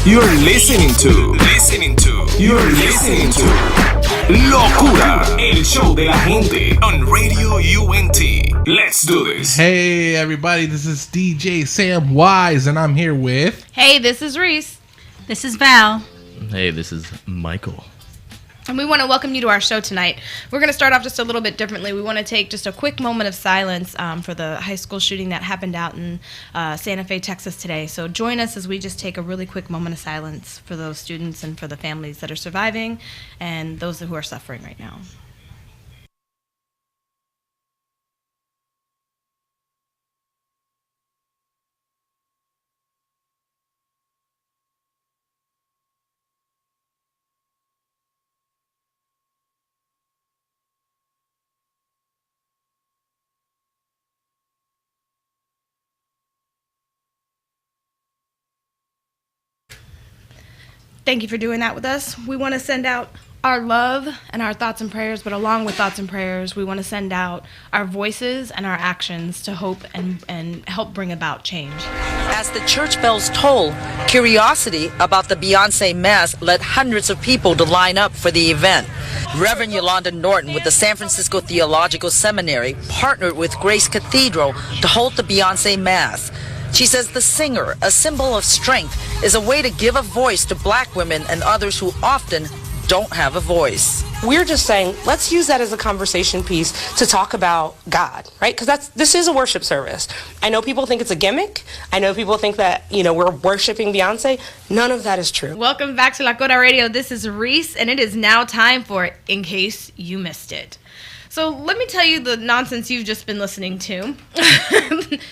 You're listening to Locura, el show de la gente on Radio UNT. Let's do this. Hey everybody, this is DJ Sam Wise and I'm here with... Hey, this is Reese. This is Val. Hey, this is Michael. And we want to welcome you to our show tonight. We're going to start off just a little bit differently. We want to take just a quick moment of silence for the high school shooting that happened out in Santa Fe, Texas today. So join us as we just take a really quick moment of silence for those students and for the families that are surviving and those who are suffering right now. Thank you for doing that with us. We want to send out our love and our thoughts and prayers, but along with thoughts and prayers, we want to send out our voices and our actions to hope and help bring about change. As the church bells toll, curiosity about the Beyonce mass led hundreds of people to line up for the event. Reverend Yolanda Norton with the San Francisco Theological Seminary partnered with Grace Cathedral to hold the Beyonce mass. She says the singer, a symbol of strength, is a way to give a voice to black women and others who often don't have a voice. We're just saying, let's use that as a conversation piece to talk about God, right? Because this is a worship service. I know people think it's a gimmick. I know people think that, we're worshiping Beyonce. None of that is true. Welcome back to Locura Radio. This is Reese, and it is now time for In Case You Missed It. So let me tell you the nonsense you've just been listening to.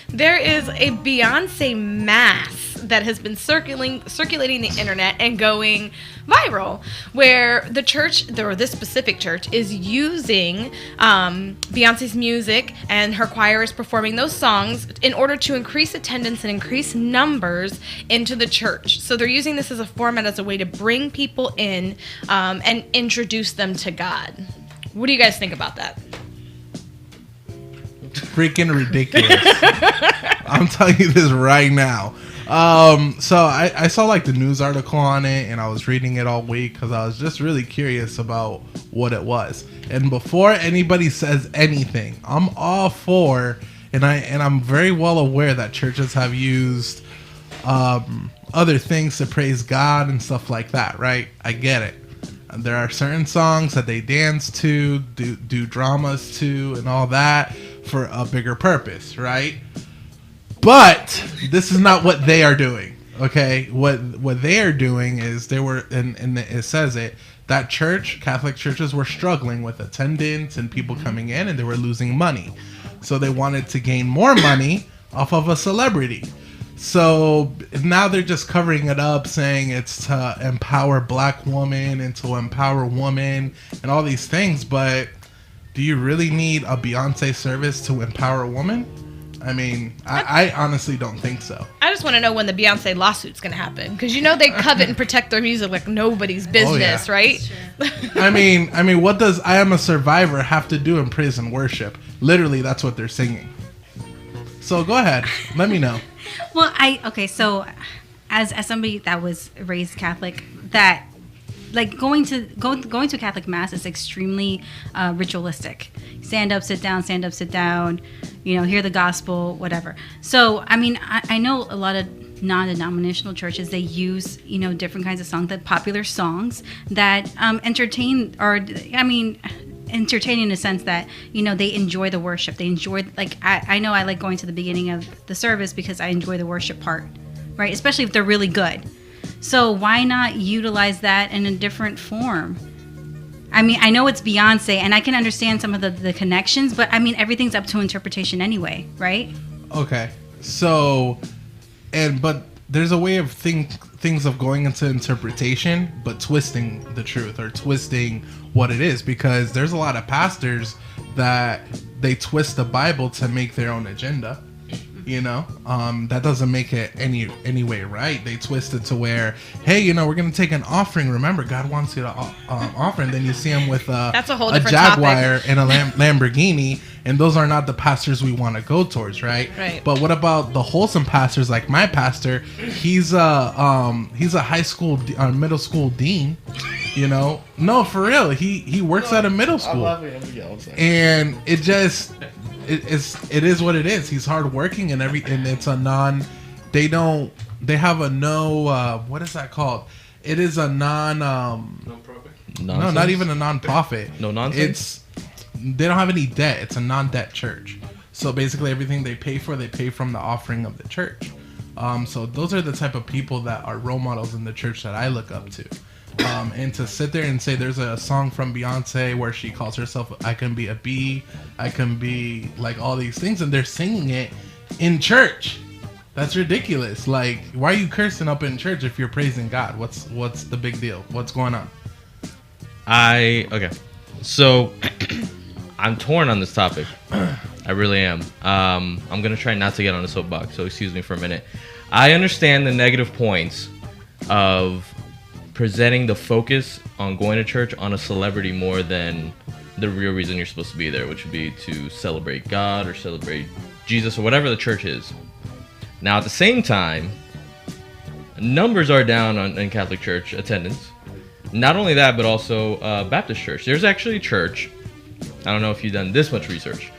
There is a Beyonce mass that has been circulating the internet and going viral, where the church, or this specific church, is using Beyonce's music, and her choir is performing those songs in order to increase attendance and increase numbers into the church. So they're using this as a format, as a way to bring people in and introduce them to God. What do you guys think about that? Freaking ridiculous. I'm telling you this right now. So I saw like the news article on it, and I was reading it all week because I was just really curious about what it was. And before anybody says anything, I'm all for, and I'm very well aware that churches have used other things to praise God and stuff like that, right? I get it. There are certain songs that they dance to, do dramas to, and all that for a bigger purpose, right? But this is not what they are doing, okay? What they are doing is they were, and it says it, that church, Catholic churches were struggling with attendance and people coming in, and they were losing money. So they wanted to gain more money off of a celebrity. So now they're just covering it up, saying it's to empower black women and to empower women and all these things. But do you really need a Beyonce service to empower a woman? I mean, I honestly don't think so. I just want to know when the Beyonce lawsuit's going to happen. Because they covet and protect their music like nobody's business, right? I mean, what does I Am a Survivor have to do in praise and worship? Literally, that's what they're singing. So go ahead. Let me know. Well, so as somebody that was raised Catholic, that like going to a Catholic mass is extremely ritualistic. Stand up, sit down, hear the gospel, whatever. So, I mean, I know a lot of non-denominational churches, they use, different kinds of songs, that popular songs that entertain, or, entertaining in the sense that, they enjoy the worship. They enjoy, I know I like going to the beginning of the service because I enjoy the worship part, right? Especially if they're really good. So why not utilize that in a different form? I mean, I know it's Beyonce, and I can understand some of the connections, but I mean, everything's up to interpretation anyway, right? Okay. So, but there's a way of things of going into interpretation, but twisting the truth or twisting what it is, because there's a lot of pastors that they twist the Bible to make their own agenda. You know, that doesn't make it any way right. They twist it to where, hey, you know, we're gonna take an offering. Remember, God wants you to offer, and then you see him with That's a whole a different Jaguar topic. and a Lamborghini, and those are not the pastors we want to go towards, right? Right. But what about the wholesome pastors like my pastor? He's a high school, middle school dean. You know, no, for real. He works at a middle school, and it just. It is what it is. He's hardworking and it's a they have a no, what is that called? It is a non-profit. No, not even a non-profit. No nonsense? They don't have any debt. It's a non-debt church. So basically everything they pay from the offering of the church. So those are the type of people that are role models in the church that I look up to. And to sit there and say there's a song from Beyonce where she calls herself I can be a bee, I can be like all these things, and they're singing it in church. That's ridiculous. Like, why are you cursing up in church if you're praising God? What's the big deal? What's going on? Okay. So I'm torn on this topic. I really am. I'm gonna try not to get on the soapbox, so excuse me for a minute. I understand the negative points of presenting the focus on going to church on a celebrity more than the real reason you're supposed to be there, which would be to celebrate God or celebrate Jesus or whatever the church is. Now, at the same time, numbers are down in Catholic Church attendance. Not only that, but also Baptist Church. There's actually a church, I don't know if you've done this much research,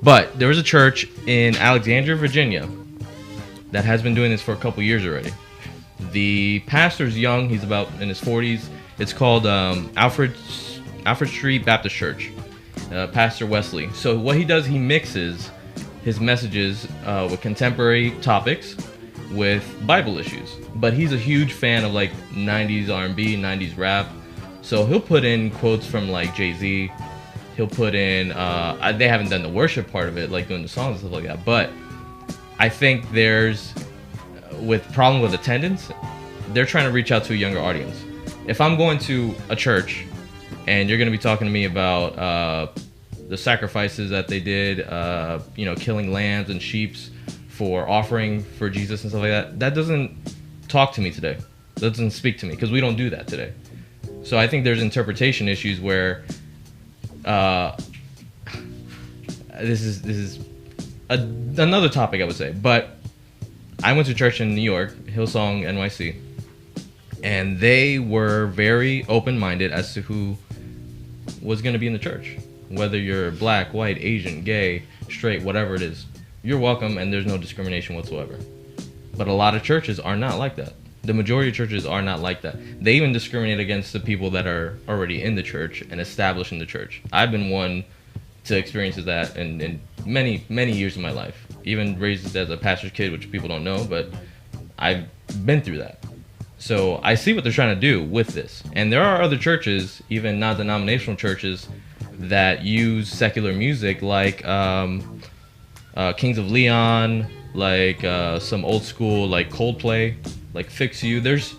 but there was a church in Alexandria, Virginia that has been doing this for a couple years already. The pastor's young, he's about in his 40s. It's called Alfred Street Baptist Church, Pastor Wesley. So what he does, he mixes his messages with contemporary topics with Bible issues. But he's a huge fan of like 90s R&B, 90s rap. So he'll put in quotes from like Jay-Z. He'll put in, they haven't done the worship part of it, like doing the songs and stuff like that. But I think there's, with problem with attendance, they're trying to reach out to a younger audience. If I'm going to a church and you're going to be talking to me about the sacrifices that they did, killing lambs and sheeps for offering for Jesus and stuff like that, that doesn't talk to me today. That doesn't speak to me because we don't do that today. So I think there's interpretation issues where this is another topic I would say, but I went to church in New York, Hillsong NYC, and they were very open-minded as to who was going to be in the church. Whether you're black, white, Asian, gay, straight, whatever it is, you're welcome and there's no discrimination whatsoever. But a lot of churches are not like that. The majority of churches are not like that. They even discriminate against the people that are already in the church and established in the church. I've been one to experience that in many, many years of my life. Even raised as a pastor's kid, which people don't know, but I've been through that. So I see what they're trying to do with this. And there are other churches, even non-denominational churches, that use secular music like Kings of Leon, like some old school like Coldplay, like Fix You. There's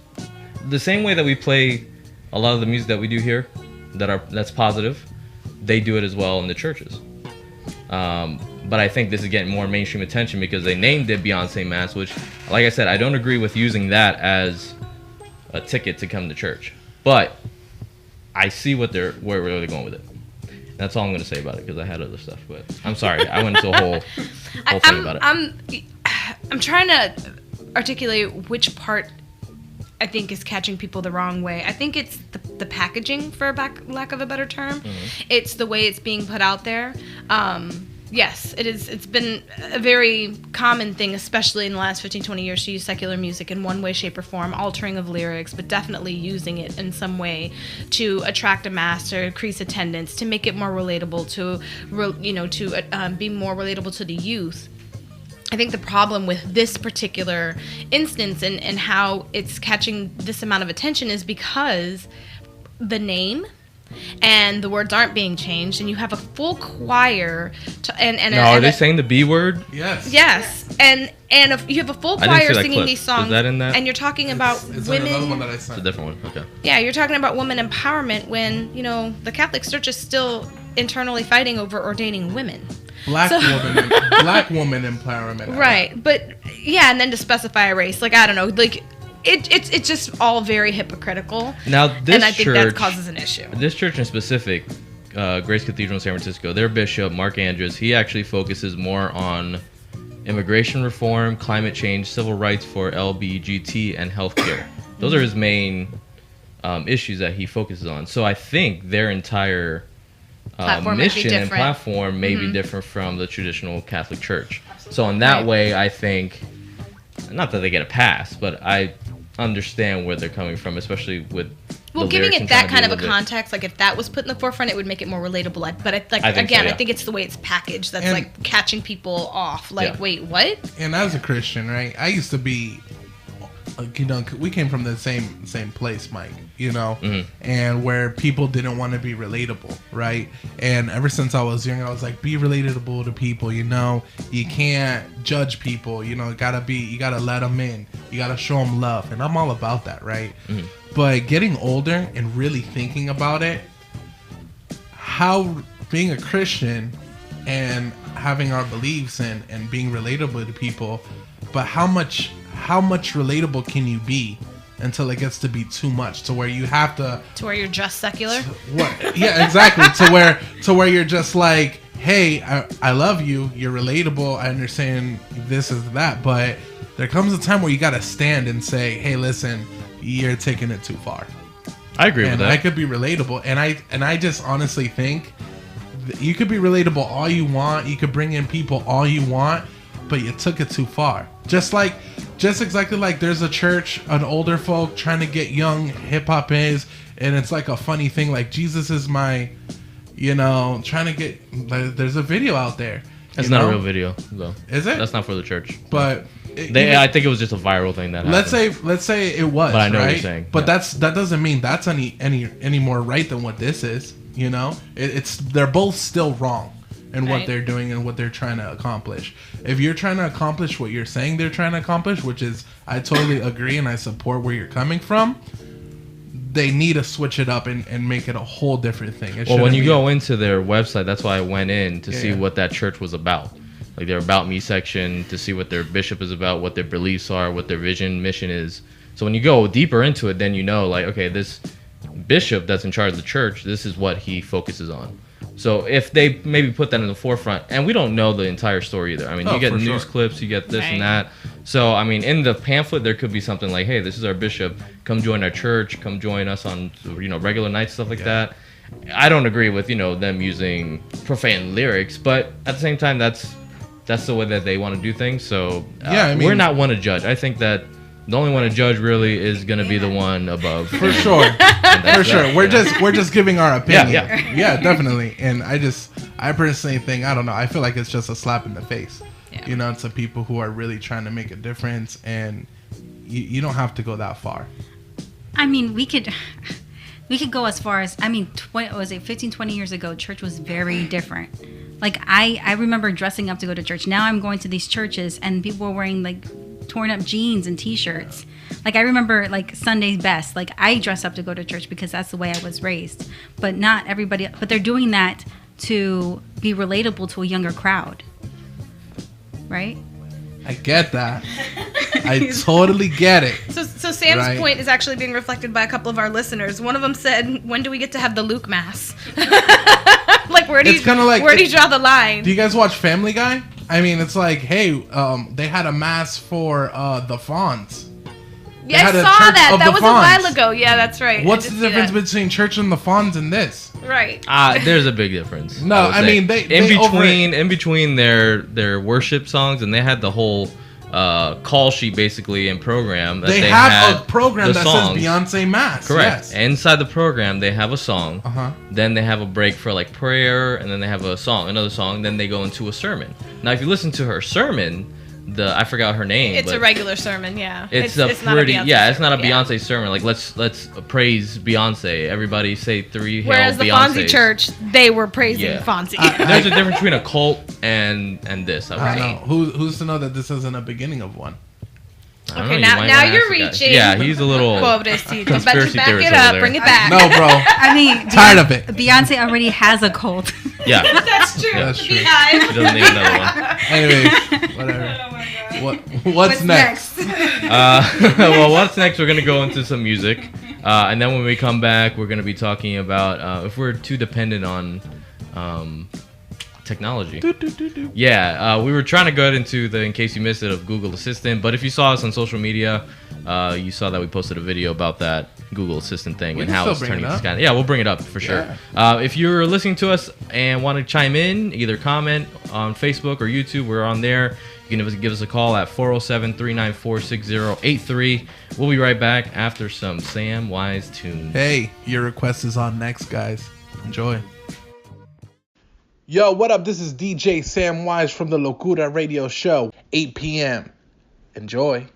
the same way that we play a lot of the music that we do here that's positive, they do it as well in the churches. But I think this is getting more mainstream attention because they named it Beyonce Mass, which, like I said, I don't agree with using that as a ticket to come to church. But I see where they're going with it. That's all I'm going to say about it because I had other stuff. But I'm sorry, I went into a whole thing about it. I'm trying to articulate which part I think is catching people the wrong way. I think it's the packaging, for lack of a better term. Mm-hmm. It's the way it's being put out there. Yes, it is. It's been a very common thing, especially in the last 15, 20 years, to use secular music in one way, shape, or form, altering of lyrics, but definitely using it in some way to attract a mass, to increase attendance, to make it more relatable, to be more relatable to the youth. I think the problem with this particular instance and how it's catching this amount of attention is because the name and the words aren't being changed, and you have a full choir. Are they saying the B word? Yes, and if you have a full choir singing these songs, is that in that? And you're talking about women. Another one that I sent. It's a different one. Okay. Yeah, you're talking about women empowerment when the Catholic Church is still internally fighting over ordaining women. black woman empowerment. Right, but yeah, and then to specify a race, like I don't know, like it's just all very hypocritical. Now this and I think church that causes an issue. This church in specific, Grace Cathedral in San Francisco, their bishop Mark Andrews, he actually focuses more on immigration reform, climate change, civil rights for LBGT, and healthcare. Those are his main issues that he focuses on. So I think their entire mission and platform may be different from the traditional Catholic Church. So in that way, I think, not that they get a pass, but I understand where they're coming from, especially with giving it that kind of a context, like if that was put in the forefront, it would make it more relatable. But I think it's the way it's packaged that's like catching people off. Like, wait, what? And as a Christian, right? I used to be, we came from the same place, Mike. And where people didn't want to be relatable, right? And ever since I was young, I was like, be relatable to people. You can't judge people. You gotta let them in. You gotta show them love, and I'm all about that, right? But getting older and really thinking about it, how being a Christian and having our beliefs and being relatable to people, but how much relatable can you be until it gets to be too much, to where you have to where you're just secular? Yeah, exactly. to where you're just like, hey, I love you, you're relatable, I understand this is that, but there comes a time where you gotta stand and say, hey, listen, you're taking it too far. I agree with that. I could be relatable, and I just honestly think you could be relatable all you want, you could bring in people all you want, but you took it too far. Just exactly like there's a church, an older folk trying to get young hip hop is, and it's like a funny thing, like Jesus is my, trying to get. There's a video out there. That's not a real video, though. Is it? That's not for the church. But I think it was just a viral thing that happened. Let's say it was. But I know right? what you're saying. But that doesn't mean that's any more right than what this is. They're both still wrong in what they're doing and what they're trying to accomplish. If you're trying to accomplish what you're saying they're trying to accomplish, which is, I totally agree and I support where you're coming from, they need to switch it up and make it a whole different thing. Well, when you go into their website, that's why I went in to see what that church was about. Like their About Me section, to see what their bishop is about, what their beliefs are, what their vision, mission is. So when you go deeper into it, then like, okay, this bishop that's in charge of the church, this is what he focuses on. So if they maybe put that in the forefront, and we don't know the entire story either. I mean, you get news clips, you get this and that. So, I mean, in the pamphlet, there could be something like, hey, this is our bishop. Come join our church. Come join us on, regular nights, stuff like that. I don't agree with, them using profane lyrics, but at the same time, that's the way that they want to do things. So, we're not one to judge. I think that the only one to judge really is going to be the one above. For sure. For sure. We're just giving our opinion. Yeah, definitely. And I personally think, I don't know, I feel like it's just a slap in the face. Yeah. To people who are really trying to make a difference, and you don't have to go that far. I mean, we could go as far as, 15, 20 years ago, church was very different. Like, I remember dressing up to go to church. Now I'm going to these churches and people are wearing like torn up jeans and t-shirts. Like, I remember like Sunday's best. Like, I dress up to go to church because that's the way I was raised. But not everybody. But they're doing that to be relatable to a younger crowd. Right? I get that. I totally get it. So Sam's point is actually being reflected by a couple of our listeners. One of them said, when do we get to have the Luke Mass? Like, where do you draw the line? Do you guys watch Family Guy? I mean, it's like, hey, they had a mass for the Fonz. Yeah, I saw that. That was a while ago. Yeah, that's right. What's the difference between church and the Fonz and this? Right. There's a big difference. No, I mean, in between their worship songs, and they had the whole call sheet basically and program. They have a program that says Beyonce Mass. Correct. Yes. Inside the program, they have a song. Uh-huh. Then they have a break for like prayer, and then they have another song. Then they go into a sermon. Now, if you listen to her sermon, I forgot her name. It's a regular sermon, yeah. It's not a Beyonce sermon. Like, let's praise Beyonce. Everybody say 3 Whereas hail the Beyonce. Fonzie Church, they were praising Fonzie. There's a difference between a cult and this. I know. Who's to know that this isn't a beginning of one? I don't Okay, know, you might now wanna you're ask the guy. reaching. Yeah, he's a little Pobrecito. But conspiracy back theorist it over up. there. Bring it back. No, bro. I mean, Tired of it. Beyonce already has a cult. Yeah, That's true. That's true. Beehive. she doesn't need another one. Anyways, whatever. Oh my God. What's next? Well, what's next? We're gonna go into some music, and then when we come back, we're gonna be talking about if we're too dependent on technology. Yeah, we were trying to go into the in case you missed it of Google Assistant, but if you saw us on social media, you saw that we posted a video about that Google Assistant thing We and can how still it's bring turning it to up. SkyNet. Yeah, we'll bring it up for sure. If you're listening to us and want to chime in, either comment on Facebook or YouTube, we're on there. You can give us a call at 407-394-6083. We'll be right back after some Sam Wise tunes. Hey, your request is on next, guys. Enjoy. Yo, what up? This is DJ Sam Wise from the Locura Radio Show, 8 p.m. Enjoy.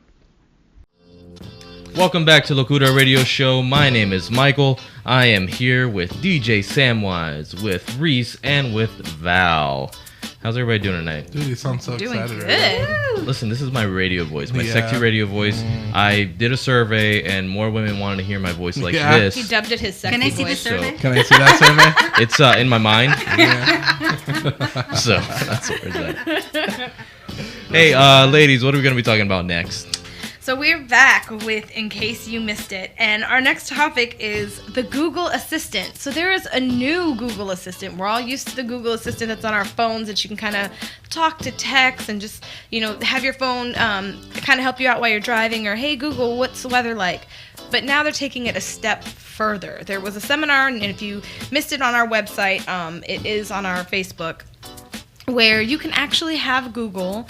Welcome back to Locura Radio Show. My name is Michael. I am here with DJ Samwise, with Reese, and with Val. How's everybody doing tonight? Dude, you sound so Doing excited. good. Listen, this is my radio voice, my Yeah. sexy radio voice. I did a survey, and more women wanted to hear my voice like Yeah. this. He dubbed it his sexy Can I see the voice. survey? Can I see that survey? It's in my mind. So that's where it's at. Hey, ladies, what are we going to be talking about next? So we're back with In Case You Missed It, and our next topic is the Google Assistant. So there is a new Google Assistant. We're all used to the Google Assistant that's on our phones that you can kind of talk to text and just, have your phone kind of help you out while you're driving, or hey Google, what's the weather like? But now they're taking it a step further. There was a seminar, and if you missed it on our website, it is on our Facebook, where you can actually have Google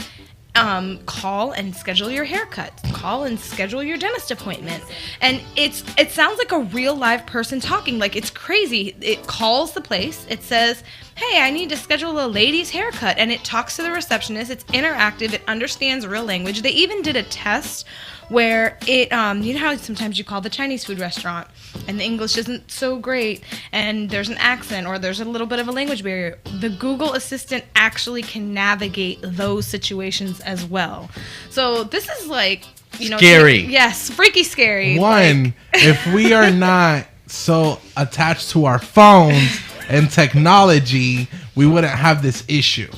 call and schedule your haircut, call and schedule your dentist appointment, and it sounds like a real live person talking. Like, it's crazy. It calls the place, it says, hey, I need to schedule a lady's haircut, and it talks to the receptionist. It's interactive, it understands real language. They even did a test where it you know how sometimes you call the Chinese food restaurant and the English isn't so great and there's an accent or there's a little bit of a language barrier. The Google Assistant actually can navigate those situations as well. So this is like, Scary. Yes, freaky scary. One, if we are not so attached to our phones and technology, we wouldn't have this issue.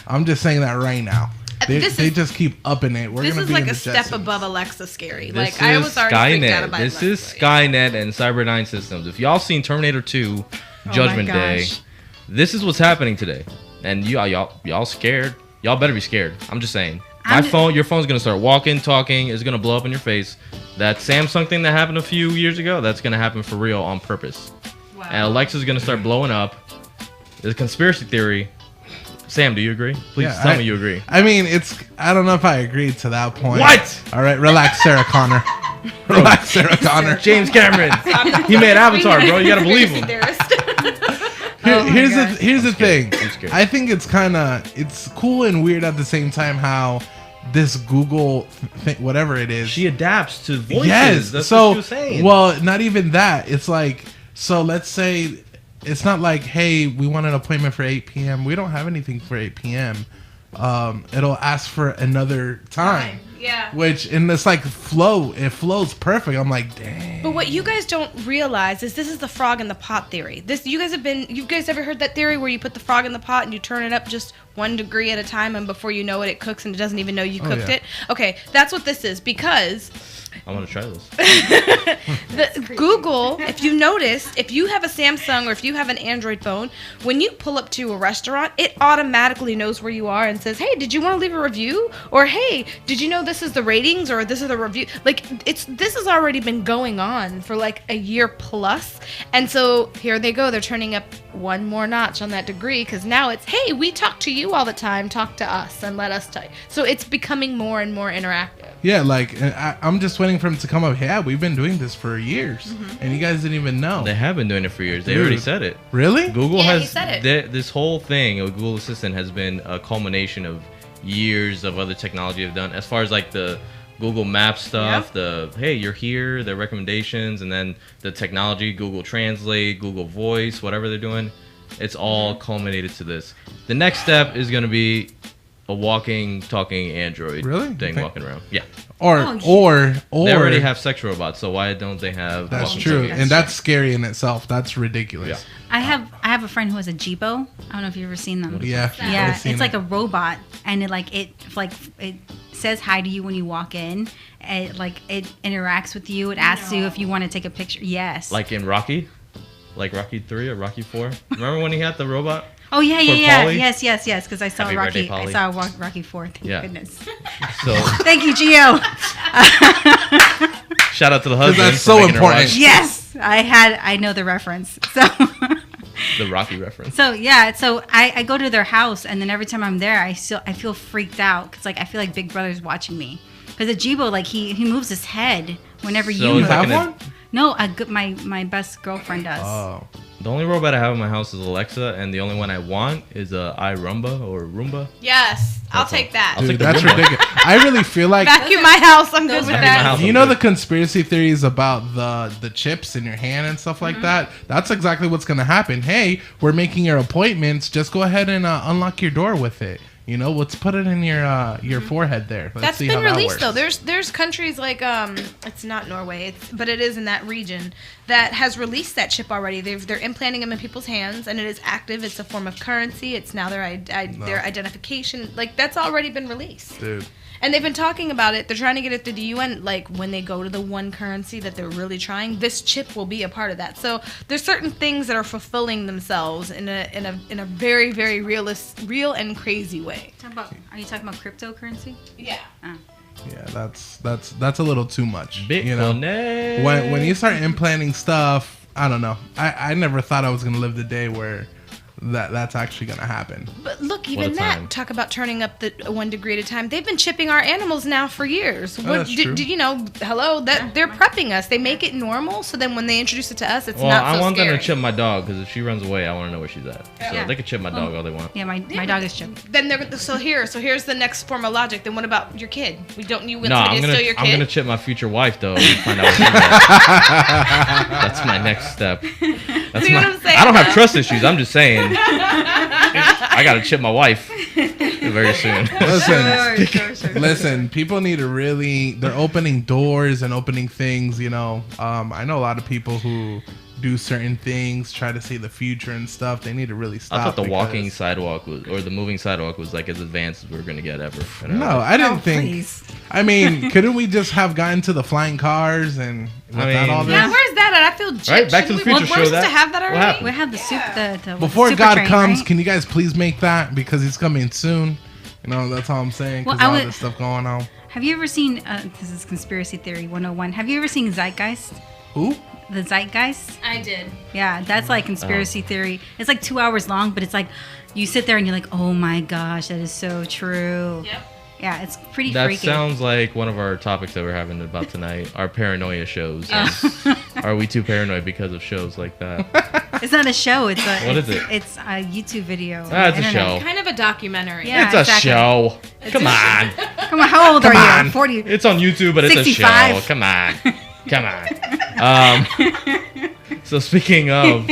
I'm just saying that right now. They just keep upping it. This gonna is be like in a the step Jetsons. above Alexa scary. This Like, I is was already freaked out Skynet. about This is Alexa. Skynet and Cyberdyne Systems. If y'all seen Terminator 2 Judgment Day, gosh. this is what's happening today. And y'all scared. Y'all better be scared. I'm just saying. Your phone's gonna start walking, talking. It's gonna blow up in your face. That Samsung thing that happened a few years ago, that's gonna happen for real on purpose. Wow. And Alexa's gonna start blowing up. There's a conspiracy theory. Sam, do you agree? Please tell me you agree. I mean, I don't know if I agree to that point. What? All right, relax, Sarah Connor. Relax, Sarah Connor. James Cameron. He made Avatar, bro. You gotta believe him. Here's the thing. I'm scared. I think it's cool and weird at the same time how this Google whatever it is. She adapts to voices. Yes. That's So what she was saying. well, not even that. It's like, so let's say it's not like, hey, we want an appointment for 8 p.m. We don't have anything for 8 p.m. It'll ask for another time. Yeah. And it's like it flows perfect. I'm like, dang. But what you guys don't realize is this is the frog in the pot theory. You guys ever heard that theory where you put the frog in the pot and you turn it up just 1 degree at a time, and before you know it, it cooks and it doesn't even know you cooked yeah. it? Okay, that's what this is, because I want to try this. Google, if you notice, if you have a Samsung or if you have an Android phone, when you pull up to a restaurant, it automatically knows where you are and says, hey, did you want to leave a review? Or hey, did you know this is the ratings, or this is the review? Like, this has already been going on for like a year plus. And so here they go. They're turning up one more notch on that degree, because now it's, hey, we talk to you all the time, talk to us and let us tell you. So it's becoming more and more interactive. Yeah, like I'm just waiting for him to come up. Yeah, we've been doing this for years, and you guys didn't even know. They have been doing it for years. They Dude. already said it. Really? Google Yeah, he has said it. this whole thing of Google Assistant has been a culmination of years of other technology they've done. As far as like the Google Maps stuff, the hey, you're here, the recommendations, and then the technology, Google Translate, Google Voice, whatever they're doing, it's all culminated to this. The next step is going to be a walking, talking Android Really? thing walking around. Yeah. Or They already have sex robots, so why don't they have? That's walking true, seconds? and that's scary in itself. That's ridiculous. Yeah. I have a friend who has a Jibo. I don't know if you've ever seen them. Yeah, Yeah, I've seen it's like it. a robot, and it says hi to you when you walk in. It interacts with you. It asks you if you want to take a picture. Yes. Like in Rocky, like Rocky 3 or Rocky 4. Remember when he had the robot? Oh yeah, for yeah. Pauly? Yes. Because I saw Happy Rocky. birthday, I Pauly. saw Rocky 4. Thank Yeah. goodness. So Thank you, Gio. shout out to the husband. that's for so making her important. watch Yes, I know the reference. So. The Rocky reference. So yeah, so I go to their house, and then every time I'm there, I feel freaked out because I feel like Big Brother's watching me. Because the Jibo, he moves his head whenever So you is move. that Have gonna- one? No, my best girlfriend does. Oh, The only robot I have in my house is Alexa, and the only one I want is a iRoomba or Roomba. Yes, I'll That's all. take that. I'll take dude, the that's Roomba. ridiculous. I really feel like Vacuum my house. I'm good with Vacuum my that. house. you know the conspiracy theories about the chips in your hand and stuff like that. That's exactly what's gonna happen. Hey, we're making your appointments. Just go ahead and unlock your door with it. You know, let's put it in your forehead there. Let's That's see been how that released works. though. There's countries like it's not Norway, but it is in that region that has released that chip already. They're implanting them in people's hands, and it is active. It's a form of currency. It's now their identification. Like that's already been released. Dude. And they've been talking about it. They're trying to get it through the UN. Like when they go to the one currency that they're really trying, this chip will be a part of that. So there's certain things that are fulfilling themselves in a very very real and crazy way. Are you talking about cryptocurrency? Yeah. Yeah, that's a little too much. Bitcoin. You know, when you start implanting stuff, I don't know. I never thought I was gonna live the day where that's actually gonna happen. But look, What even a that, time. talk about turning up the 1 degree at a time. They've been chipping our animals now for years. that's true. You know, hello, that they're prepping us. They make it normal, so then when they introduce it to us, it's Well, not so I want scary. them to chip my dog because if she runs away, I want to know where she's at. So Yeah. they can chip my dog all they want. Yeah, my dog is chipped. Then here's the next form of logic. Then what about your kid? We don't you want No, somebody to steal your I'm kid? gonna chip my future wife though. And find out what's in there. That's my next step. That's See what I'm saying, I don't have though? trust issues. I'm just saying. I gotta chip my wife very soon. Listen, people need to really, they're opening doors and opening things, you know. I know a lot of people who do certain things, try to see the future and stuff. They need to really stop. I thought the because- walking sidewalk was, or the moving sidewalk was like as advanced as we were gonna get ever. No, I didn't Oh, think. please. I mean, couldn't we just have gotten to the flying cars and without mean- all this? yeah, where's that at? I feel gypped. Right, Back to the Shouldn't we- Future we're show supposed that. to have that What already. happened? We have the Before super God train, comes, right? can you guys please make that because he's coming soon? You know, that's all I'm saying. Well, Because I all would- this stuff going on. Have you ever seen? This is conspiracy theory 101. Have you ever seen Zeitgeist? Who? The Zeitgeist? I did. Yeah, that's like conspiracy theory. It's like 2 hours long, but it's like you sit there and you're like, oh my gosh, that is so true. Yep. Yeah, it's pretty That freaky. sounds like one of our topics that we're having about tonight. Our paranoia shows. Are we too paranoid because of shows like that? It's not a show. It's a. What it's, is it? It's a YouTube video. on Ah, it's the a internet. show. Kind of a documentary. Yeah, It's a exactly. show. Come on. Come on, how old Come are on. you? 40. It's on YouTube, but it's 65. a show. Come on. Come on. So speaking of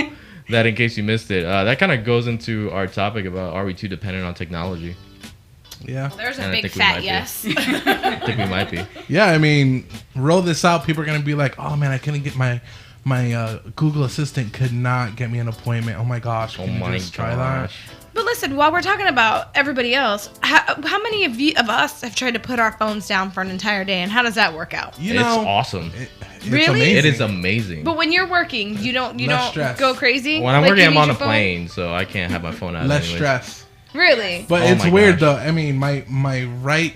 that, in case you missed it, that kind of goes into our topic about are we too dependent on technology? Yeah. There's a And I big think we fat might be. yes. I think we might be. Yeah, I mean, roll this out. People are gonna be like, "Oh man, I couldn't get my Google Assistant could not get me an appointment. Oh my gosh, Oh can you my just try that?" gosh. But listen, while we're talking about everybody else, how many of us have tried to put our phones down for an entire day, and how does that work out? You It's know, awesome. it's Really? amazing. It is amazing. But when you're working, you don't Less stress. go crazy. When I'm Like, working, you I'm need on a your phone? plane, so I can't have my phone out. less anyways. stress. Really? But Oh it's my weird gosh. though. I mean, my right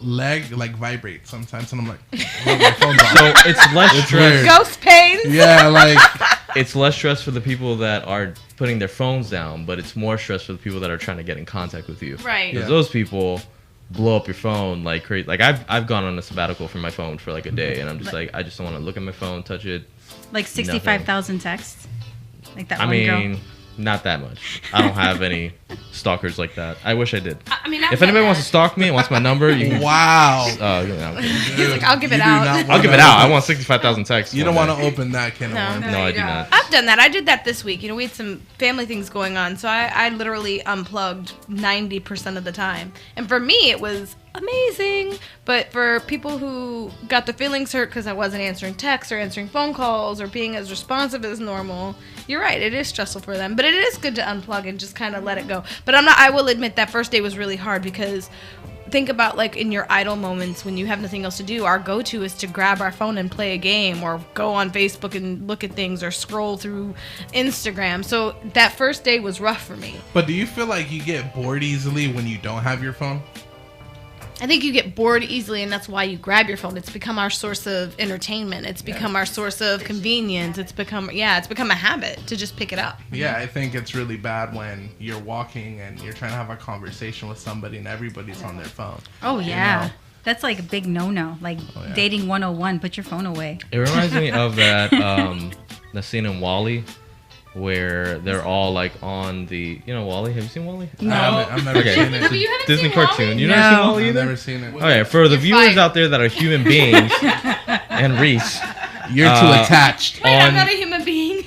leg like vibrates sometimes, and I'm like, oh, my phone's on. So it's less It's stress. weird. Ghost pains. Yeah, like It's less stress for the people that are putting their phones down, but it's more stress for the people that are trying to get in contact with you. Right. Because Yeah. those people blow up your phone like crazy. Like I've gone on a sabbatical from my phone for like a day, and I'm just like I just don't want to look at my phone, touch it. Like 65,000 texts. Like that I one girl. mean, not that much. I don't have any stalkers like that. I wish I did. I mean, I've If done anybody that. wants to stalk me and wants my number, you can. wow. You know, He's like, I'll give it You do out. not I'll wanna give it out. I open- want 65,000 texts. You don't one want day. to open that can of No. worms. No, I do not. I've done that. I did that this week. You know, we had some family things going on, so I literally unplugged 90% of the time. And for me, it was amazing. But for people who got their feelings hurt because I wasn't answering texts or answering phone calls or being as responsive as normal, you're right. It is stressful for them. But it is good to unplug and just kind of let it go. But I will admit that first day was really hard because think about like in your idle moments when you have nothing else to do, our go-to is to grab our phone and play a game or go on Facebook and look at things or scroll through Instagram. So that first day was rough for me. But do you feel like you get bored easily when you don't have your phone? I think you get bored easily, and that's why you grab your phone. It's become our source of entertainment. It's become our source of convenience. It's become a habit to just pick it up. Yeah, I think it's really bad when you're walking and you're trying to have a conversation with somebody and everybody's on their phone. Oh, yeah. You know? That's like a big no-no. Like dating 101, put your phone away. It reminds me of that the scene in WALL-E where they're all like on the WALL-E. Have you seen WALL-E? No. I've never seen it. You haven't Disney seen cartoon. WALL-E? You No. never seen WALL-E I've either? never seen it. Okay, for the You're viewers fired. out there that are human beings and Reese, You're too attached. Wait, I'm on- not a human being.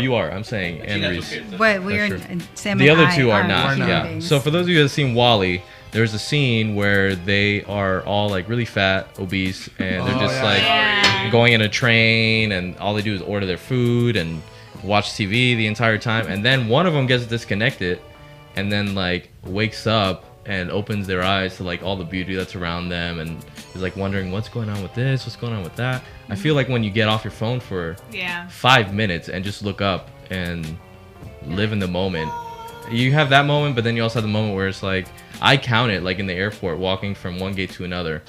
you are. I'm saying and Reese. But we're That's true. in Sam The and other I two are not. human Yeah. beings. So for those of you that have seen WALL-E, there's a scene where they are all like really fat, obese, and they're just like going in a train, and all they do is order their food and watch TV the entire time. And then one of them gets disconnected, and then like wakes up and opens their eyes to like all the beauty that's around them, and is like wondering what's going on with this, what's going on with that. I feel like when you get off your phone for 5 minutes and just look up and live in the moment, you have that moment, but then you also have the moment where it's like, I count it like in the airport, walking from one gate to another,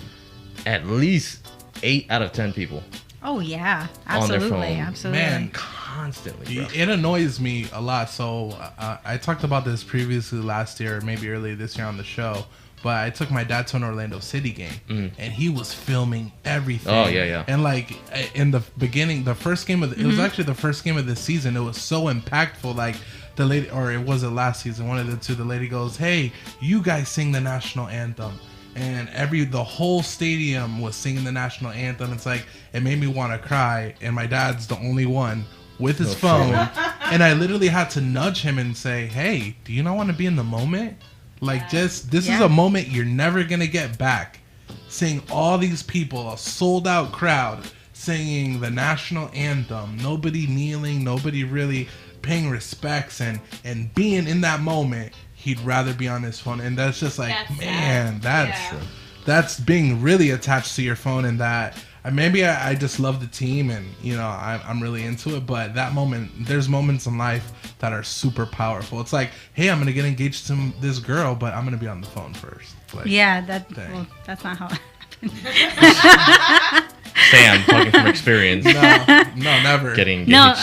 at least 8 out of 10 people Oh, yeah. on their Absolutely. phone. Absolutely. Man, Constantly, bro. it annoys me a lot. So I talked about this previously last year, maybe earlier this year on the show. But I took my dad to an Orlando City game, and he was filming everything. Oh, yeah. And like in the beginning, the first game of it was actually the first game of the season. It was so impactful. Like the lady, or it was it last season, one of the two. The lady goes, "Hey, you guys sing the national anthem." And the whole stadium was singing the national anthem. It's like, it made me want to cry. And my dad's the only one with his phone. And I literally had to nudge him and say, "Hey, do you not want to be in the moment? Like, this is a moment you're never going to get back." Seeing all these people, a sold out crowd, singing the national anthem, nobody kneeling, nobody really paying respects, and being in that moment, he'd rather be on his phone. And that's just like, That's man, sad. that's being really attached to your phone. And that maybe I just love the team, and I'm really into it. But that moment, there's moments in life that are super powerful. It's like, hey, I'm gonna get engaged to this girl, but I'm gonna be on the phone first. Like, Yeah, dang. that's not how it happened. Sam, talking from experience, no, never. getting engaged. No,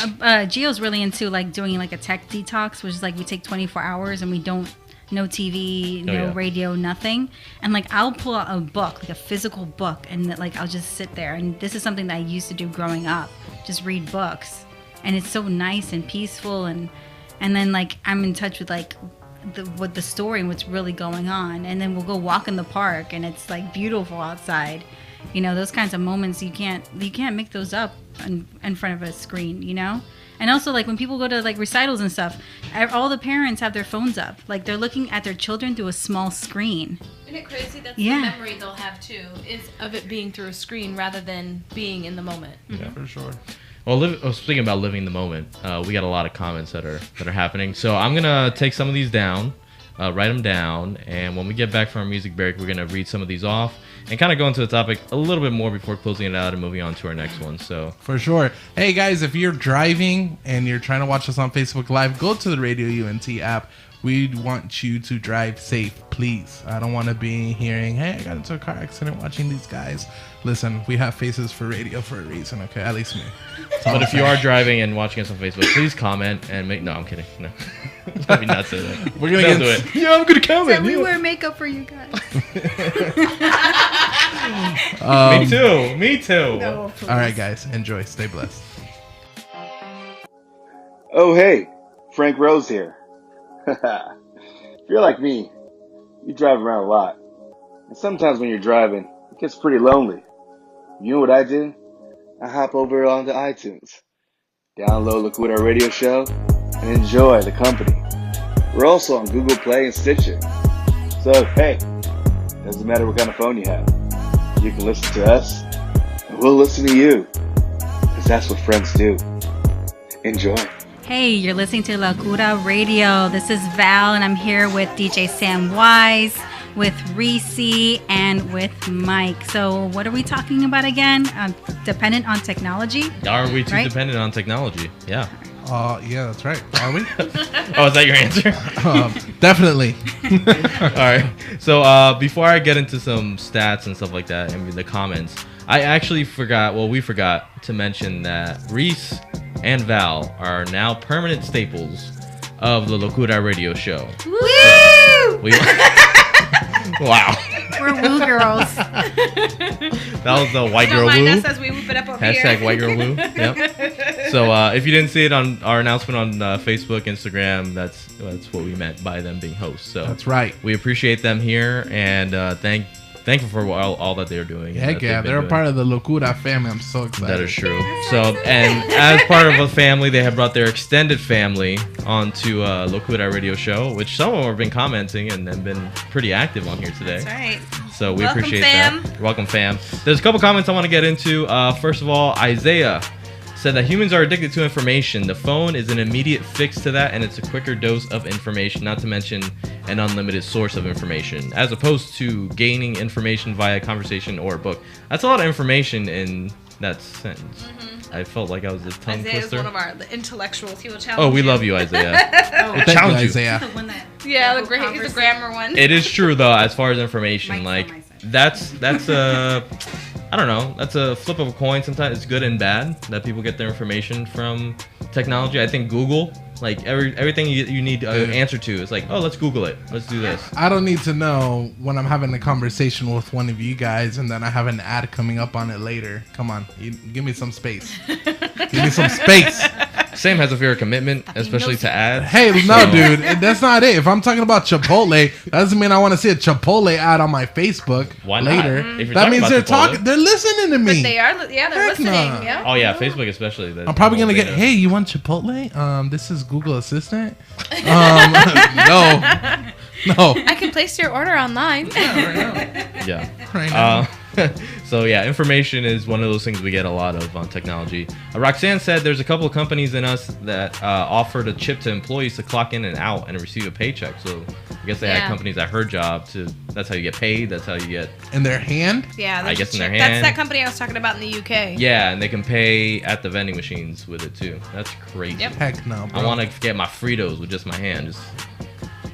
Gio's really into like doing like a tech detox, which is like we take 24 hours and we don't, no TV, no radio, nothing. And like I'll pull out a book, like a physical book, and like I'll just sit there. And this is something that I used to do growing up, just read books. And it's so nice and peaceful, and then like I'm in touch with like the story and what's really going on. And then we'll go walk in the park, and it's like beautiful outside. Those kinds of moments you can't make those up in front of a screen, And also like when people go to like recitals and stuff, all the parents have their phones up, like they're looking at their children through a small screen. Isn't it crazy? That's Yeah. the memory they'll have too, is of it being through a screen rather than being in the moment. Yeah, for sure. Well, speaking about living the moment, we got a lot of comments that are happening. So I'm gonna take some of these down, write them down, and when we get back from our music break, we're gonna read some of these off and kind of go into the topic a little bit more before closing it out and moving on to our next one. So For sure. Hey guys, if you're driving and you're trying to watch us on Facebook Live, go to the Radio UNT app. We want you to drive safe, please. I don't want to be hearing, "Hey, I got into a car accident watching these guys." Listen, we have faces for radio for a reason, okay? At least me. But if you are driving and watching us on Facebook, please comment and make. No, I'm kidding. No, let me not say that. We're gonna Don't get do it. Yeah, I'm gonna comment. We yeah. wear makeup for you guys. Me too. All right, guys, enjoy. Stay blessed. Oh, hey, Frank Rose here. If you're like me, you drive around a lot. And sometimes when you're driving, it gets pretty lonely. You know what I did? I hop over onto iTunes, download Locura Radio Show, and enjoy the company. We're also on Google Play and Stitcher. So, hey, Doesn't matter what kind of phone you have. You can listen to us, and we'll listen to you. Because that's what friends do. Enjoy. Hey, you're listening to Locura Radio. This is Val, and I'm here with DJ Sam Wise, with Reese, and with Mike. So what are we talking about again? Dependent on technology? Are we too dependent on technology? Yeah. Yeah, that's right. Are we? Oh, is that your answer? Definitely. All right. So before I get into some stats and stuff like that and the comments, I actually forgot to mention that Reese and Val are now permanent staples of the Locura Radio show. Woo! Wow. We're woo girls. That was the white girl Don't mind woo. us as we whoop it up over Hashtag here. white girl woo. Yep. So if you didn't see it on our announcement on Facebook, Instagram, that's what we meant by them being hosts. So That's right. we appreciate them here and thankful for all that they're doing. Heck yeah, they're a part of the Locura family. I'm so excited. That is true. So, and as part of a family, they have brought their extended family onto Locura Radio Show, which some of them have been commenting and have been pretty active on here today. That's right. So we Welcome, appreciate fam. that. Welcome, fam. There's a couple comments I want to get into. First of all, Isaiah said that humans are addicted to information. The phone is an immediate fix to that, and it's a quicker dose of information, not to mention an unlimited source of information, as opposed to gaining information via conversation or a book. That's a lot of information in that sentence. Mm-hmm. I felt like I was a tongue Isaiah's twister. one of our intellectuals. He will challenge Oh, we you. love you, Isaiah. Thank you, challenge you. Isaiah. The one that Yeah, he's a grammar one. It is true though, as far as information, Mike's like on my side. that's a I don't know, that's a flip of a coin. Sometimes it's good and bad that people get their information from technology. I think Google, like everything you need an answer to, is like, oh, let's Google it, let's do this. I don't need to know when I'm having a conversation with one of you guys and then I have an ad coming up on it later. Come on, give me some space. Give me some space. Sam has a fear of commitment, especially to ads. Hey, no, dude, that's not it. If I'm talking about Chipotle, that doesn't mean I want to see a Chipotle ad on my Facebook Why not? later. If you're That talking mean about they're Chipotle. talking, they're listening to me. But they are, they're Heck listening. nah. Yeah. Oh yeah, Facebook especially. I'm probably gonna get. Hey, you want Chipotle? This is Google Assistant. No. I can place your order online. Yeah. Right now. So yeah, information is one of those things we get a lot of on technology. Roxanne said there's a couple of companies in us that offered a chip to employees to clock in and out and receive a paycheck. So I guess they had companies at her job to. That's how you get paid. That's how you get. In their hand. Yeah, I guess in their That's hand. that company I was talking about in the UK. Yeah, and they can pay at the vending machines with it too. That's crazy. Yep. Heck no, bro. I want to get my Fritos with just my hand, just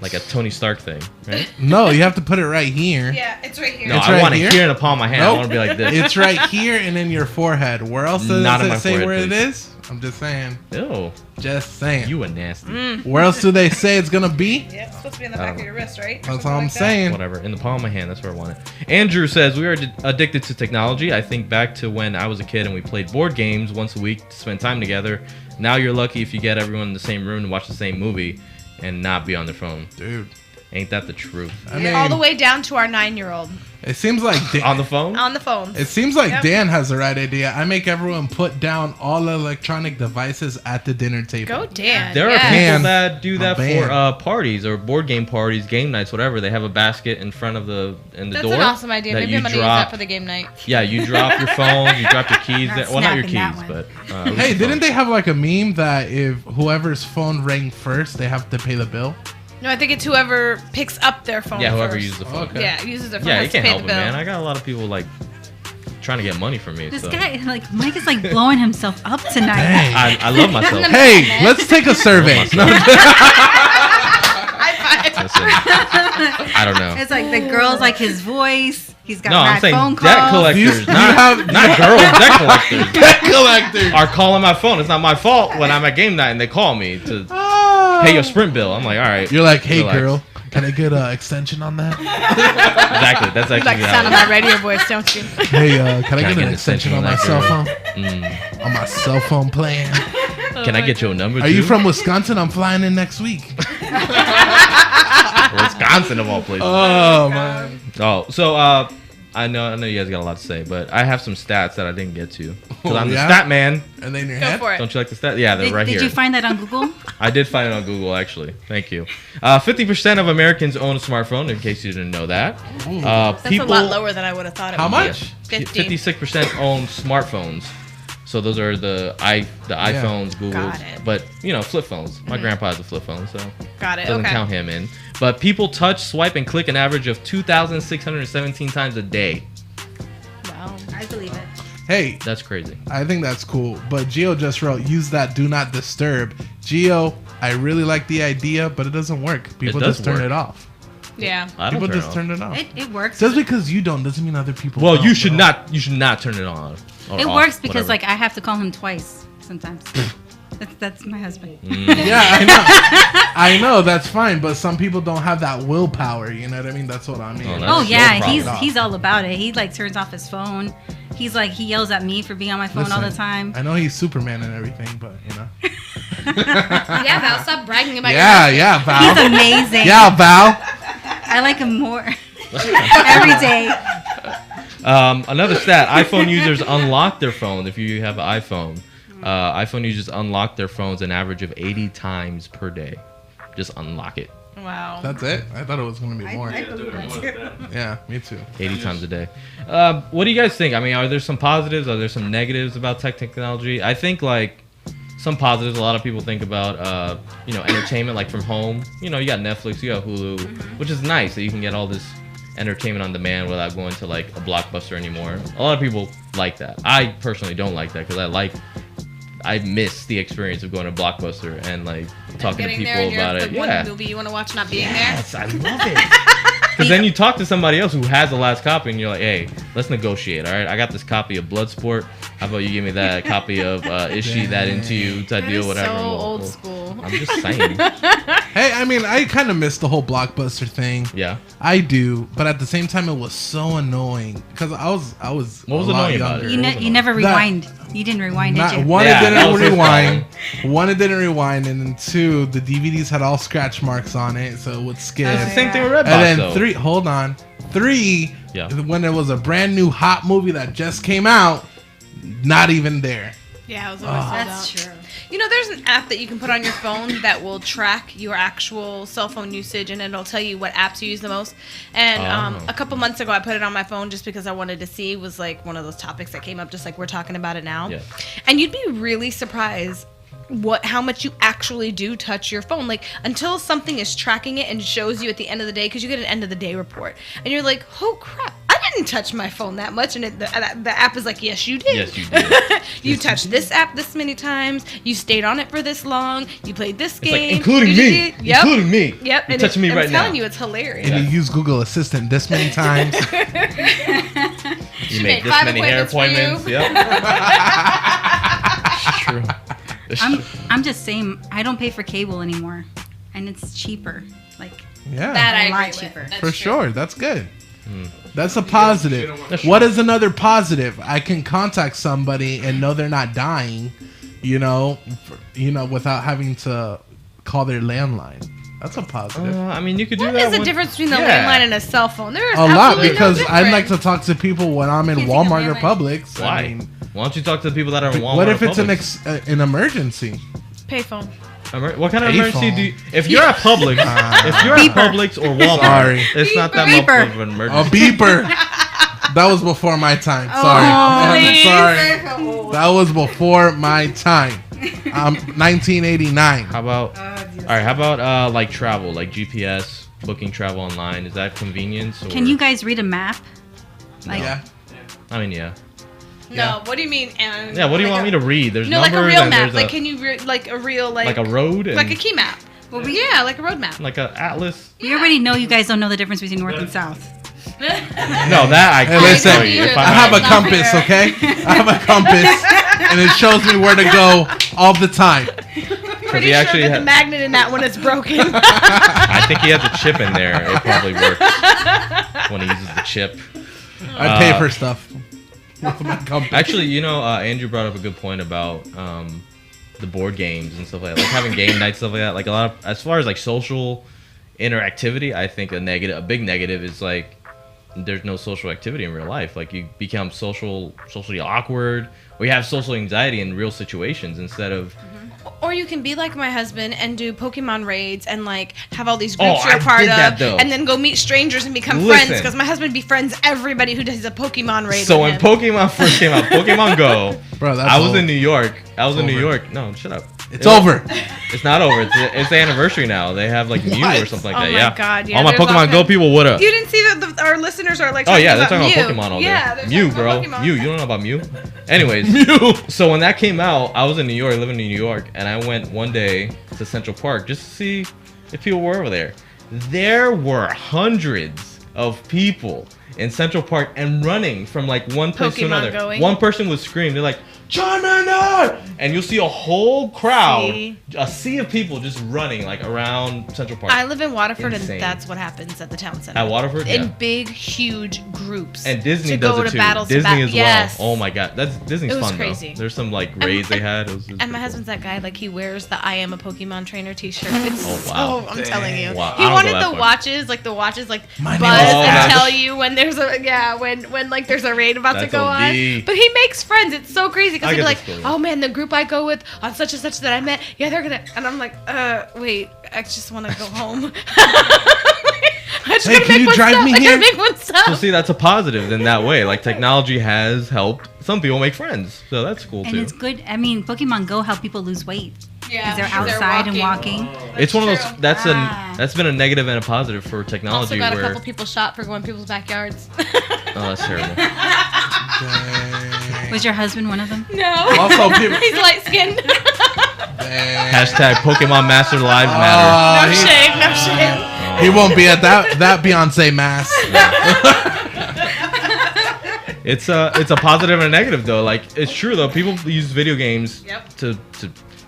like a Tony Stark thing, right? No, you have to put it right here. Yeah, it's right here. No, It's I right want it here? here in the palm of my hand. I Nope. want to be like this. It's right here and in your forehead. Where else does Not in my it say forehead, where it please. is? I'm just saying. Ew, Just saying. you a nasty. Where else do they say it's gonna be? Yeah, it's supposed to be in the I back don't of your wrist, right? Or That's something all I'm like that. saying. Whatever, in the palm of my hand. That's where I want it. Andrew says we are addicted to technology. I think back to when I was a kid and we played board games once a week to spend time together. Now you're lucky if you get everyone in the same room to watch the same movie and not be on their phone. Dude. Ain't that the truth? I mean, All the way down to our 9-year-old it seems like On the phone? on the phone. it seems like Yep. Dan has the right idea. I make everyone put down all electronic devices at the dinner table. Go Dan. There are yeah. people Man. that do that Man. for parties or board game parties, game nights, whatever. They have a basket in front of the That's door. an awesome idea. that Maybe you I'm gonna use drop. that for the game night. Yeah, you drop your phone, you drop your keys. Not There. Well, not your snapping keys, that but one. Hey, didn't they have like a meme that if whoever's phone rang first, they have to pay the bill? No, I think it's whoever picks up their phone. Yeah, whoever first. uses the phone. Okay. Yeah, uses their phone. Yeah, has you to can't pay help the it, bill. man. I got a lot of people like trying to get money from me. This so. guy, like, Mike is like blowing himself up tonight. Dang. I love myself. Hey, let's take a survey. No, High five. Listen, I don't know. It's like the girls like his voice. He's got No, I'm mad saying phone debt calls. collectors, You not, have- not girls, debt collectors debt collector. are calling my phone. It's not my fault when I'm at game night and they call me to pay your Sprint bill. I'm like, all right. You're like, hey, relax. girl, can I get an extension on that? Exactly. That's You actually like the how sound it of my radio voice, don't you? Hey, can I get get an an extension extension on on my that cell girl? phone? On my cell phone plan. Can I get your number? Are you too? from Wisconsin? I'm flying in next week. Wisconsin of all places? Oh man. Oh, so I know you guys got a lot to say, but I have some stats that I didn't get to. Because Oh, I'm the yeah? stat man. And then your Go head. for it. Don't you like the stat? Yeah, they're right here. Did you find that on Google? I did find it on Google, actually. Thank you. 50% of Americans own a smartphone, in case you didn't know that. That's a lot lower than I would have thought it How would much? be. 50. 56% own smartphones. So those are the iPhones, Googles, Got it. but flip phones. My grandpa has a flip phone, so Got it. doesn't Okay. count him in. But people touch, swipe, and click an average of 2,617 times a day. Wow. I believe it. Hey, That's crazy. I think that's cool. But Gio just wrote, use that do not disturb. Gio, I really like the idea, but it doesn't work. People does just turn work. it off. Yeah. I don't People turn it just off. turn it off. It works. Just because you don't doesn't mean other people Well, don't, you should bro. not. You should not turn it on. Or It off, works because whatever. I have to call him twice sometimes. That's my husband. Yeah, I know. I know, that's fine, but some people don't have that willpower, you know what I mean? That's what I mean. Oh, that's Oh your yeah, problem. he's all about it. He like turns off his phone. He yells at me for being on my phone all the Listen, time. I know he's Superman and everything, but you know. Yeah, Val, stop bragging about Yeah, your yeah, He's Val. amazing. Yeah, Val. I like him more every day. Another stat: iPhone users unlock their phone. If you have an iPhone, iPhone users unlock their phones an average of 80 times per day. Just unlock it Wow. That's it? I thought it was going to be more. Yeah, me too. 80 times a day. What do you guys think? I mean, are there some positives? Are there some negatives about technology? I think like some positives. A lot of people think about entertainment like from home. You got Netflix, you got Hulu, which is nice that you can get all this entertainment on demand without going to like a Blockbuster anymore. A lot of people like that. I personally don't like that because I miss the experience of going to Blockbuster and like talking to Getting people there and about you're it. the one movie you want to watch not being Yes, I love it. Because then you talk to somebody else who has the last copy and you're like, hey, let's negotiate, all right? I got this copy of Bloodsport. How about you give me that copy of Is She That Into You type That deal, is whatever. so We'll- old we'll- school. I'm just saying. Hey, I mean, I kind of missed the whole Blockbuster thing. Yeah. I do, but at the same time, it was so annoying because I was What was a lot annoying about younger. it? You never rewind. You didn't rewind, did Not, you? one, Yeah, it that didn't was his rewind. One, it didn't rewind, and then two, the DVDs had all scratch marks on it, so it would skip. It's the same thing with Redbox, And then though. three, hold on, three, Yeah. when there was a brand new hot movie that just came out, not even there. Yeah, it was always sold That's out. true. There's an app that you can put on your phone that will track your actual cell phone usage, and it'll tell you what apps you use the most. And a couple months ago, I put it on my phone just because I wanted to see. It was like one of those topics that came up, just like we're talking about it now. Yeah. And you'd be really surprised how much you actually do touch your phone. Like, until something is tracking it and shows you at the end of the day, because you get an end of the day report, and you're like, oh crap, I didn't touch my phone that much. And the app is like, yes, you did. Yes, you did. You touched this app this many times. You stayed on it for this long. You played this It's like, game. including You me. did- Yep. Including me. Yep. You're And touching me right I'm now. telling you, it's hilarious. And you use Google Assistant this many times. You made make this 5 many hair appointments appointments. Yep. It's true. It's true. I'm just saying I don't pay for cable anymore, and it's cheaper. Like Yeah, That I A lot agree cheaper. with. That's for true. sure. That's good. That's a positive. What is another positive? I can contact somebody and know they're not dying, without having to call their landline. That's a positive. I mean, you could do What that. is the with- difference between the Yeah. landline and a cell phone? There is A lot, absolutely because no I'd like to difference. talk to people when I'm in Can't see the Walmart or landline. Publix. Why? I mean, Why don't you talk to the people that are in Walmart? what if or it's Publix? an emergency? Payphone. What kind of Payphone. emergency do you... If you're at Publix, if you're at Beeper. Publix or Walmart, Sorry. it's not that Beeper. much of an A emergency. beeper. That was before my time. Sorry. I'm sorry. That was before my time. 1989. How about... all right, how about like travel, like GPS, booking travel online? Is that convenience? Or... Can you guys read a map? Like Yeah. I mean, yeah. No, Yeah. what do you mean? And Yeah, what do you want me to read? There's like numbers a real and map. there's Like, can you like a real like a road and like a key map? Yeah, like a road map. like a atlas. we already know you guys don't know the difference between north and south. No, that I Hey, can't listen, tell you. If I I'm have a Not compass, fair. okay? I have a compass, and it shows me where to go all the time. Pretty he sure actually that had- the magnet in that one is broken. I think he has a chip in there. It probably works when he uses the chip. I pay for stuff with my compass. Actually, Andrew brought up a good point about the board games and stuff like that. Like having game nights, stuff like that. Like a lot of, as far as like social interactivity, I think a big negative is like there's no social activity in real life. Like you become socially awkward, or you have social anxiety in real situations instead of. Or you can be like my husband and do Pokemon raids and like have all these groups you're a I part did of, that, though. and then go meet strangers and become friends because my husband befriends everybody who does a Pokemon raid. So with when him. Pokemon first came out, Pokemon Go, Bro, that's I was old. in New York. In New over. York. No, shut up. It's over. It's not over. It's the anniversary now. They have like Mew or something like Oh that. my Yeah. God, yeah, All my there's all Pokemon Go kinds- people, what up? You didn't see that our listeners are like. Oh yeah, they're about talking Mew. about Pokemon all day. Yeah, they're Mew, talking bro. about Pokemon. Mew. You don't know about Mew? Anyways, Mew. So when that came out, I was in New York, living in New York, and I went one day to Central Park just to see if people were over there. There were hundreds of people in Central Park and running from like one place to Pokemon another. going. One person would scream. They're like, Charmander! And you'll see a whole crowd, See? a sea of people just running like around Central Park. I live in Waterford, Insane. and that's what happens at the town center. At Waterford? in Yeah. big, huge groups. And Disney to does go it to too. battles. Disney as yes. well. Oh my god, that's Disney's It was fun crazy. though. There's some like raids they had. It was And pretty my cool. husband's that guy, like he wears the "I am a Pokemon trainer" T-shirt. It's Oh, wow. so, I'm telling you. Wow, I He don't wanted go that the far. watches, like My buzz name is and Ash. tell you when there's when like there's a raid about to That's go OD. on. But he makes friends. It's so crazy because I he'll be get like, the story. "Oh man, the group I go with on such and such that I met, yeah, they're gonna," and I'm like, wait, I just want to go home." I just Hey, gotta can make you one drive stop. me I gotta here? make one stop. So see, that's a positive in that way. Like technology has helped some people make friends, so that's cool And too. it's good. I mean, Pokemon Go help people lose weight. Yeah, Because they're outside and walking. It's one of true. those that's been a negative and a positive for Also technology. got a where couple people shot for going in people's backyards. oh, that's terrible. Dang. Was your husband one of them? No. Also, people. He's light skinned. Dang. Hashtag Pokemon Master Lives Matter. No shade, no shade. He won't be at that Beyonce mass. It's a positive and a negative though. Like it's true though. People use video games Yep. to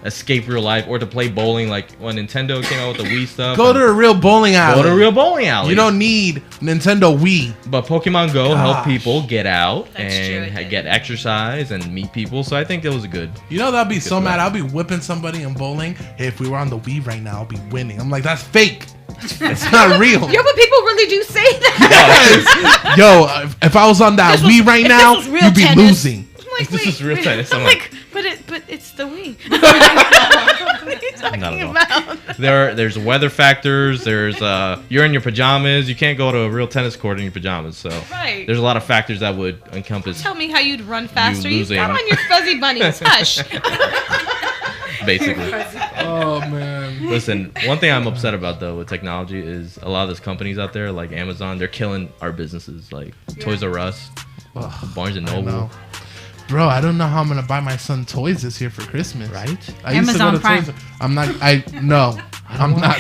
escape real life or to play bowling. Like when Nintendo came out with the Wii stuff. Go to a real bowling alley. Go to real bowling alley. You don't need Nintendo Wii. But Pokemon Go help Gosh. people get out That's true, and it did. get exercise and meet people. So I think that was a good. You know that'd be so for mad. that. I'll be whipping somebody in bowling. Hey, if we were on the Wii right now, I'll be winning. I'm like, that's fake. It's not real. Yo, but people really do say that. Yo, if I was on that This was- Wii right if now, this was real you'd be tennis. losing. I'm like, This is real tennis. I'm I'm like, like- but it's the Wii. What are you talking Not at all. about? There's weather factors. There's you're in your pajamas. You can't go to a real tennis court in your pajamas. So Right. there's a lot of factors that would encompass Tell me how you'd run faster. You losing. got on your fuzzy bunnies. Hush. basically. Oh man. Listen, one thing I'm upset about though with technology is a lot of those companies out there like Amazon, they're killing our businesses like Toys R Us, Barnes and I Noble. know. Bro, I don't know how I'm gonna buy my son toys this year for Christmas. Right? I used to go Amazon to Prime. Toys. I'm not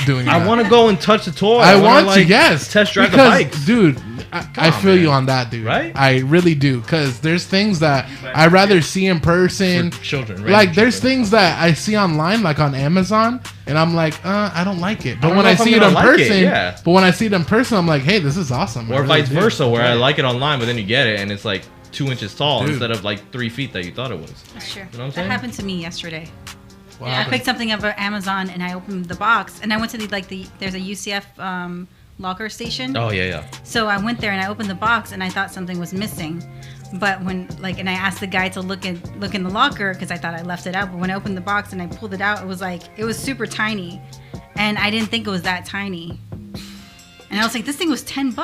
doing that. I want to go and touch the toy. I wanna, want to, like, yes. test drive the Because, bikes. dude, I on, feel you man. on that, dude. Right? I really do. Because there's things that I rather see in person. For children, Like, random there's children. things that I see online, like on Amazon, and I'm like, I don't like it. But don't when know I if I'm see it gonna in like it, person, yeah. but when I see it in person, I'm like, hey, this is awesome. I Or really vice do. versa, where I like it online, but then you get it and it's like 2 inches tall Dude. instead of like 3 feet that you thought it was. That's true. You know what I'm That saying? happened to me yesterday. What I happened? picked something up at Amazon and I opened the box and I went to there's a UCF locker station. Oh yeah, yeah. So I went there and I opened the box and I thought something was missing. But and I asked the guy to look in the locker because I thought I left it out. But when I opened the box and I pulled it out, it was super tiny, and I didn't think it was that tiny. And I was like, this thing was $10.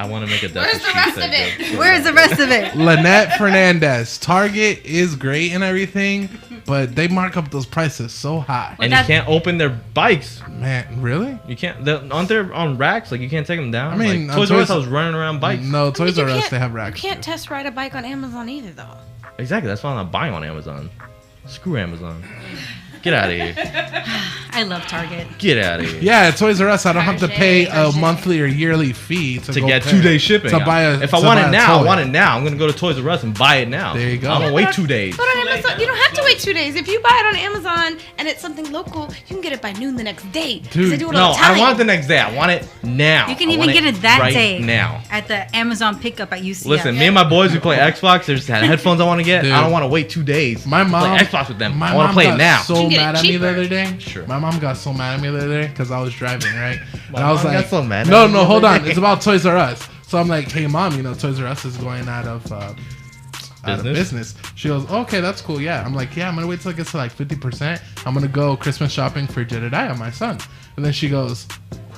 I want to make a Where's the rest of it? Where's the rest of it? Lynette Fernandez. Target is great and everything, but they mark up those prices so high. And you That- can't open their bikes. Man, really? You can't. Aren't they on racks? Like you can't take them down. I mean, like, on Toys R Us, Toys- I was running around bikes. No, Toys You R Us, can't- they have racks. You can't test ride a bike on Amazon either, though. Exactly. That's why I'm not buying on Amazon. Screw Amazon. Get out of here. I love Target. Get out of here. Yeah, at Toys R Us, I don't have to pay a Target. monthly or yearly fee to To go get pay- 2 day shipping. To buy a, if I to want buy it a now, I toy. want it now. I'm gonna go to Toys R Us and buy it now. There you go. I'm gonna wait 2 days. But on Amazon, you don't have to wait 2 days. If you buy it on Amazon and it's something local, you can get it by noon the next day. 'Cause Dude, they do it No, all the I time. don't want it the next day. I want it now. You can I even want get it that right day now. at the Amazon pickup at UCF. Listen, me and my boys, we play Xbox. There's headphones I want to get. Dude. I don't want to wait 2 days. My to mom play Xbox with them. my I want to mom play it got now. So Do you can get it mad at me the cheaper. other day. Sure. My mom got so mad at me the other day because I was driving, right? And I was mom like, got so mad at no, me no, the hold other on. day. It's about Toys R Us. So I'm like, hey, mom, Toys R Us is going out of business. She goes, okay, that's cool. Yeah. I'm like, yeah, I'm going to wait till it gets to like 50%. I'm going to go Christmas shopping for Jedediah, my son. And then she goes,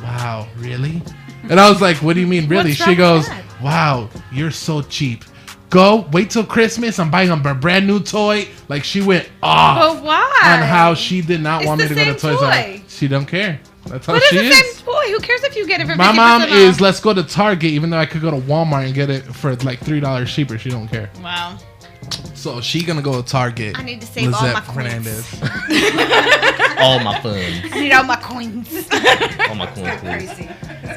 wow, really? And I was like, what do you mean, really? What's She wrong with goes, that? wow, you're so cheap. Go, wait till Christmas. I'm buying a brand new toy. Like, she went off But why? on how she did not It's want me the to go to same Toys R toy. Us. She don't care. That's how But she it's the is. same toy. Who cares if you get it for 50% My mom off? is, let's go to Target, even though I could go to Walmart and get it for like $3 cheaper. She don't care. Wow. So she gonna go to Target. I need to save all my coins. All my funds. I need all my coins. All my coins, please.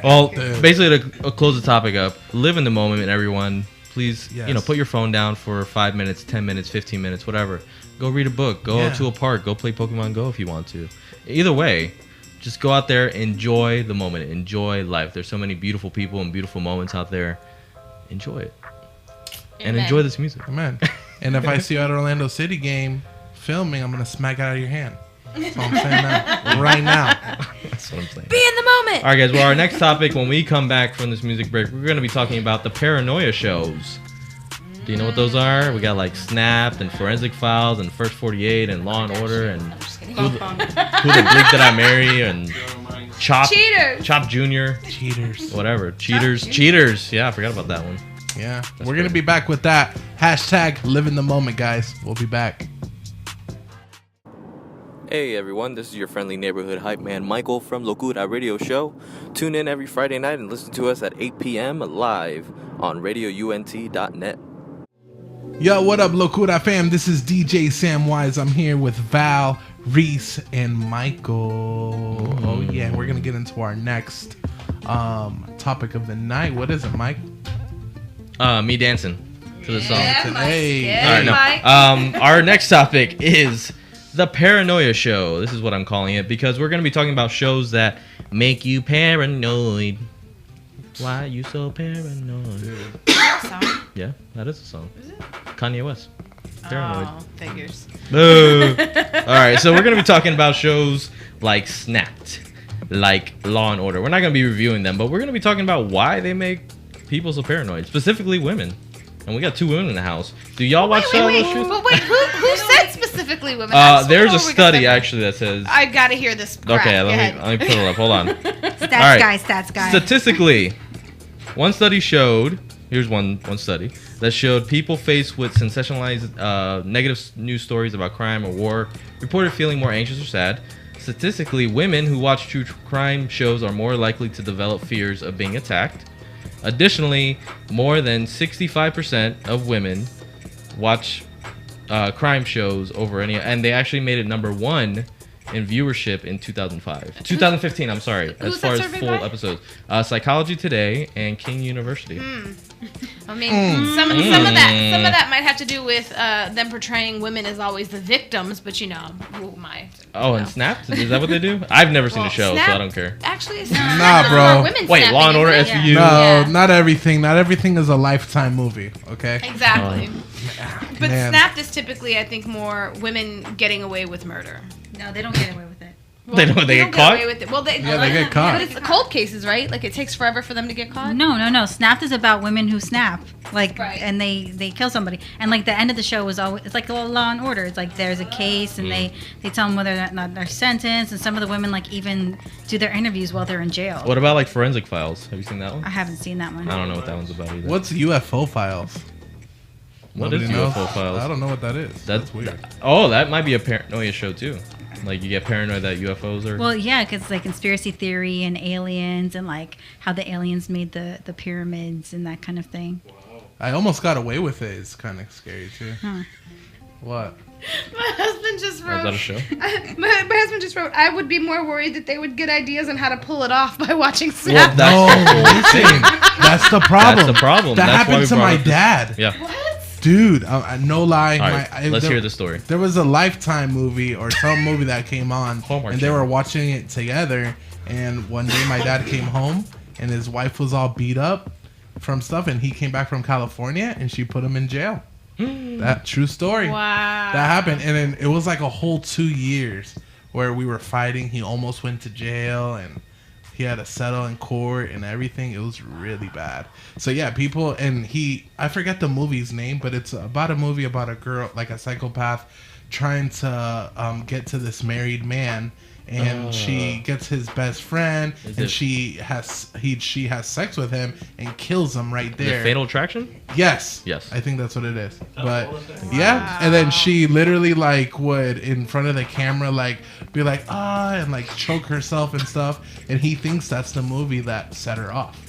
Well, basically to close the topic up, live in the moment, everyone. Please, Yes. put your phone down for 5 minutes, 10 minutes, 15 minutes, whatever. Go read a book. Go Yeah. to a park. Go play Pokemon Go if you want to. Either way, just go out there, enjoy the moment, enjoy life. There's so many beautiful people and beautiful moments out there. Enjoy it. And Amen. enjoy this music. Amen. And if I see you at Orlando City game filming, I'm gonna smack it out of your hand. That's all I'm saying now. Right now. That's what I'm saying. Be in the moment. All right, guys. Well, our next topic, when we come back from this music break, we're going to be talking about the paranoia shows. Do you know what those are? We got like Snapped and Forensic Files and First 48 and Law and Order and Who the Bleak Did I Marry and Chop Cheaters. Chop Jr. Cheaters. Whatever. Cheaters. Yeah, I forgot about that one. Yeah. We're gonna be back with that. Hashtag live in the moment, guys. We'll be back. Hey everyone, this is your friendly neighborhood hype man Michael from Locura Radio Show. Tune in every Friday night and listen to us at 8 p.m. live on radiount.net. Yo, what up, Locura fam? This is DJ Sam Wise. I'm here with Val, Reese, and Michael. Oh yeah, we're gonna get into our next topic of the night. What is it, Mike? Me dancing to the song. Hey. All right, no. Our next topic is the paranoia show. This is what I'm calling it because we're going to be talking about shows that make you paranoid. Why are you so paranoid? Song? Yeah, that is a song. Is it? Kanye West. Paranoid. Oh, figures. Boo. All right, so we're going to be talking about shows like Snapped, like Law and Order. We're not going to be reviewing them, but we're going to be talking about why they make people so paranoid, specifically women. And we got two women in the house. Do y'all watch Wait, those wait, shows? but wait, who said specifically women? I just There's wanna a know where we study got that actually that says. from. I gotta hear this. Crap. Okay, Go ahead. let me pull it up. Hold on. Stats right. guy. Statistically, one study showed. Here's one study that showed people faced with sensationalized negative news stories about crime or war reported feeling more anxious or sad. Statistically, women who watch true crime shows are more likely to develop fears of being attacked. Additionally, more than 65% of women watch crime shows over any, and they actually made it number one in viewership in 2015. I'm sorry, as Who's far that as surveyed full by? episodes. Psychology Today and King University. I mean, some of that might have to do with them portraying women as always the victims, but who am I? Oh, and Snapped? Is that what they do? I've never seen the show, so I Snap- don't care. Actually, it's Nah, bro. Women Wait, snapping, Law and Order, isn't it? SVU? No, Yeah. not everything. Not everything is a Lifetime movie. Okay. Exactly. But Man. Snapped is typically, I think, more women getting away with murder. No, they don't get away with it. They don't get caught? away with it. Well, they get caught. But it's the cold cases, right? Like it takes forever for them to get caught. No. Snapped is about women who snap, like, Right. and they kill somebody. And like the end of the show was always, it's like a Law and Order. It's like there's a case, and they tell them whether or not they're sentenced. And some of the women like even do their interviews while they're in jail. What about like Forensic Files? Have you seen that one? I haven't seen that one. I don't know what that one's about either. What's UFO Files? What Nobody is knows? UFO Files? I don't know what that is. That's weird. That might be a paranoia show too. Like you get paranoid that UFOs are. Well, yeah, because like conspiracy theory and aliens and like how the aliens made the pyramids and that kind of thing. I almost got away with it. It's kind of scary too. What? My husband just Was wrote. that a show? My husband just wrote. I would be more worried that they would get ideas on how to pull it off by watching Well, Snap. that's Listen, that's the problem. That's the problem. That That's why happened we to brought my up this- dad. Yeah. Dude, no lie. All right, let's hear the story. There was a Lifetime movie or some movie that came on, Hallmark and they Channel. were watching it together. And one day, my dad came home, and his wife was all beat up from stuff, and he came back from California, and she put him in jail. That true story. Wow. That happened, and then it was like a whole 2 years where we were fighting. He almost went to jail, and he had to settle in court and everything. It was really bad. So yeah, people, and I forget the movie's name, but it's about a movie about a girl, like a psychopath, trying to get to this married man. And she gets his best friend, and she has sex with him and kills him right there. The Fatal Attraction? Yes. I think that's what it is. But yeah, and then she literally like would in front of the camera like be like and like choke herself and stuff, and he thinks that's the movie that set her off.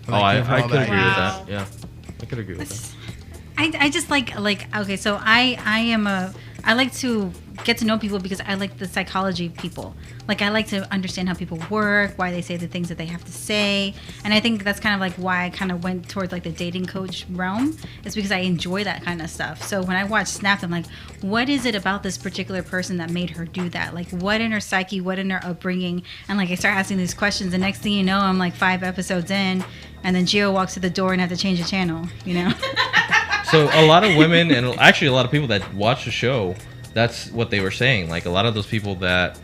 Like, I could agree with that. Yeah, I could agree with that. I just like okay, so I like to get to know people because I like the psychology of people. Like, I like to understand how people work, why they say the things that they have to say. And I think that's kind of like why I kind of went towards like the dating coach realm, is because I enjoy that kind of stuff. So when I watch Snapped, I'm like, what is it about this particular person that made her do that? Like, what in her psyche, what in her upbringing? And like, I start asking these questions. The next thing you know, I'm like 5 episodes in, and then Gio walks to the door and I have to change the channel, you know? So a lot of women, and actually a lot of people that watch the show, that's what they were saying. Like, a lot of those people that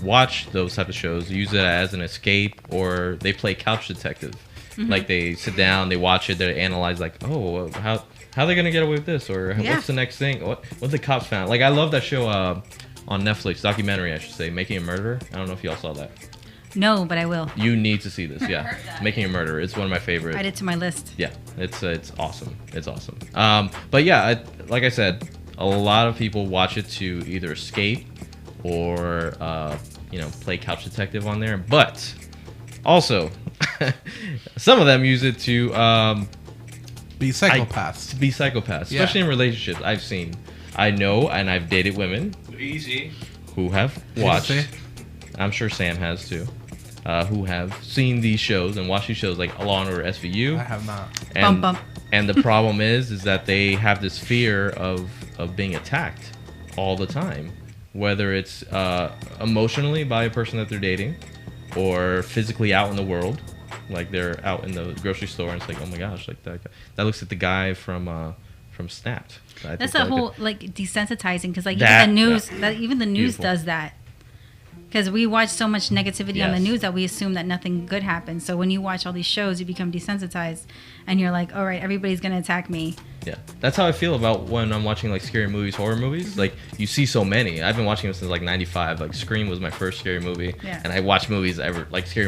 watch those type of shows use it as an escape, or they play couch detective. Mm-hmm. Like, they sit down, they watch it, they analyze, like, oh, how are they gonna get away with this, or what's the next thing, what the cops found. Like, I love that show on Netflix, documentary I should say, Making a Murderer. I don't know if y'all saw that. No, but I will. You need to see this. Yeah, Making a Murderer. It's one of my favorites. Add it to my list. Yeah, it's awesome. It's awesome. But yeah, like I said, a lot of people watch it to either escape or play couch detective on there. But also, some of them use it to be psychopaths. Especially in relationships. I know, and I've dated women who have watched. I'm sure Sam has too. Who have seen these shows and watched these shows like Law & Order SVU. I have not. And, bump. And the problem is that they have this fear of being attacked all the time, whether it's emotionally by a person that they're dating, or physically out in the world, like they're out in the grocery store and it's like, oh my gosh, like that looks like the guy from Snapped. That's a whole like desensitizing, because like even the news Beautiful. does that. Because we watch so much negativity on the news that we assume that nothing good happens. So when you watch all these shows, you become desensitized, and you're like, all right, everybody's gonna attack me. Yeah, that's how I feel about when I'm watching like scary movies, horror movies. Mm-hmm. Like, you see so many. I've been watching them since like '95. Like, Scream was my first scary movie, and I watched scary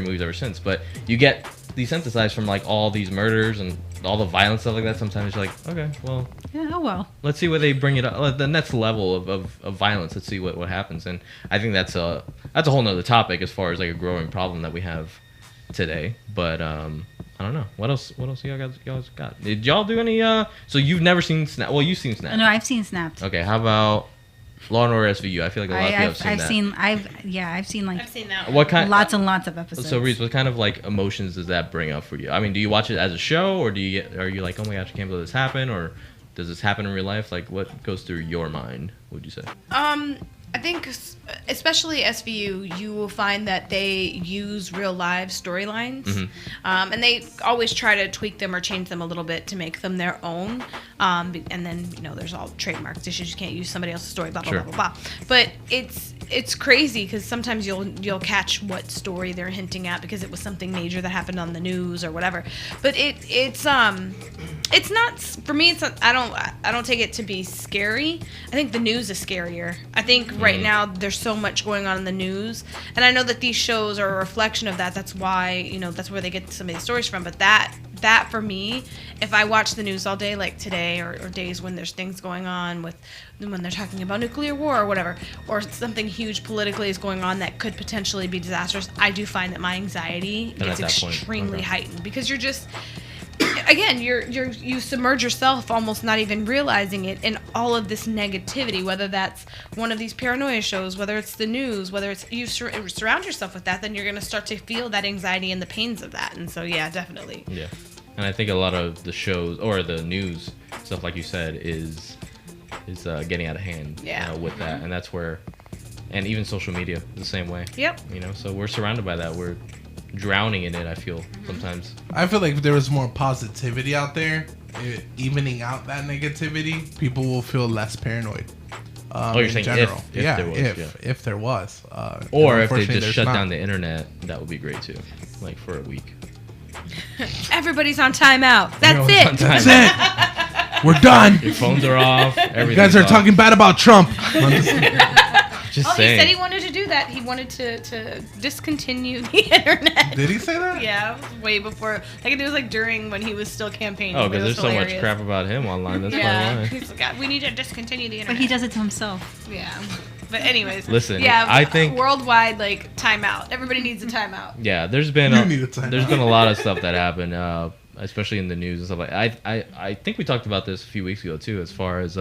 movies ever since. But you get desensitized from like all these murders and all the violent stuff like that. Sometimes you're like, okay, well, yeah, oh well. Let's see where they bring it up. The next level of violence. Let's see what happens. And I think that's a whole nother topic as far as like a growing problem that we have today. But I don't know. What else y'all guys got? Did y'all do any so you've never seen Snap? Well, you've seen Snap. No, I've seen Snapped. Okay, how about Law & Order SVU? I feel like a lot of people have seen that. I've seen that. What kind? Lots and lots of episodes. So Reese, what kind of like emotions does that bring up for you? I mean, do you watch it as a show, or are you like, oh my gosh, I can't believe this happened, or does this happen in real life? Like, what goes through your mind, would you say? I think, especially SVU, you will find that they use real live storylines, and they always try to tweak them or change them a little bit to make them their own. And then there's all trademark issues. You can't use somebody else's story, blah blah blah blah blah. But it's crazy because sometimes you'll catch what story they're hinting at because it was something major that happened on the news or whatever. But it's not, for me. It's not, I don't take it to be scary. I think the news is scarier. I think right now there's so much going on in the news, and I know that these shows are a reflection of that. That's why that's where they get some of these stories from. But that for me, if I watch the news all day, like today, or days when there's things going on when they're talking about nuclear war or whatever, or something huge politically is going on that could potentially be disastrous, I do find that my anxiety gets extremely heightened, because you're just, again, you submerge yourself, almost not even realizing it, in all of this negativity, whether that's one of these paranoia shows, whether it's the news, whether it's you surround yourself with that, then you're going to start to feel that anxiety and the pains of that. And so, yeah, definitely. Yeah. And I think a lot of the shows or the news stuff, like you said, is getting out of hand with that. And that's where, and even social media is the same way. Yep. So we're surrounded by that. drowning in it. I feel sometimes. I feel like if there was more positivity out there, evening out that negativity, people will feel less paranoid. You're saying general. if there was. Or if they just shut down the internet, that would be great too, like for a week. Everybody's on timeout. That's it. That's it. We're done. Your phones are off. You guys are talking bad about Trump. Just saying. He said he wanted to do that. He wanted to discontinue the internet. Did he say that? Yeah, it was way before. Like it was like during when he was still campaigning. Oh, because there's so much crap about him online. That's probably why. He's like, we need to discontinue the internet. But he does it to himself. Yeah. But anyways, listen. Yeah, I think worldwide like timeout. Everybody needs a timeout. Yeah, there's been a lot of stuff that happened, especially in the news and stuff like. I think we talked about this a few weeks ago too, as far as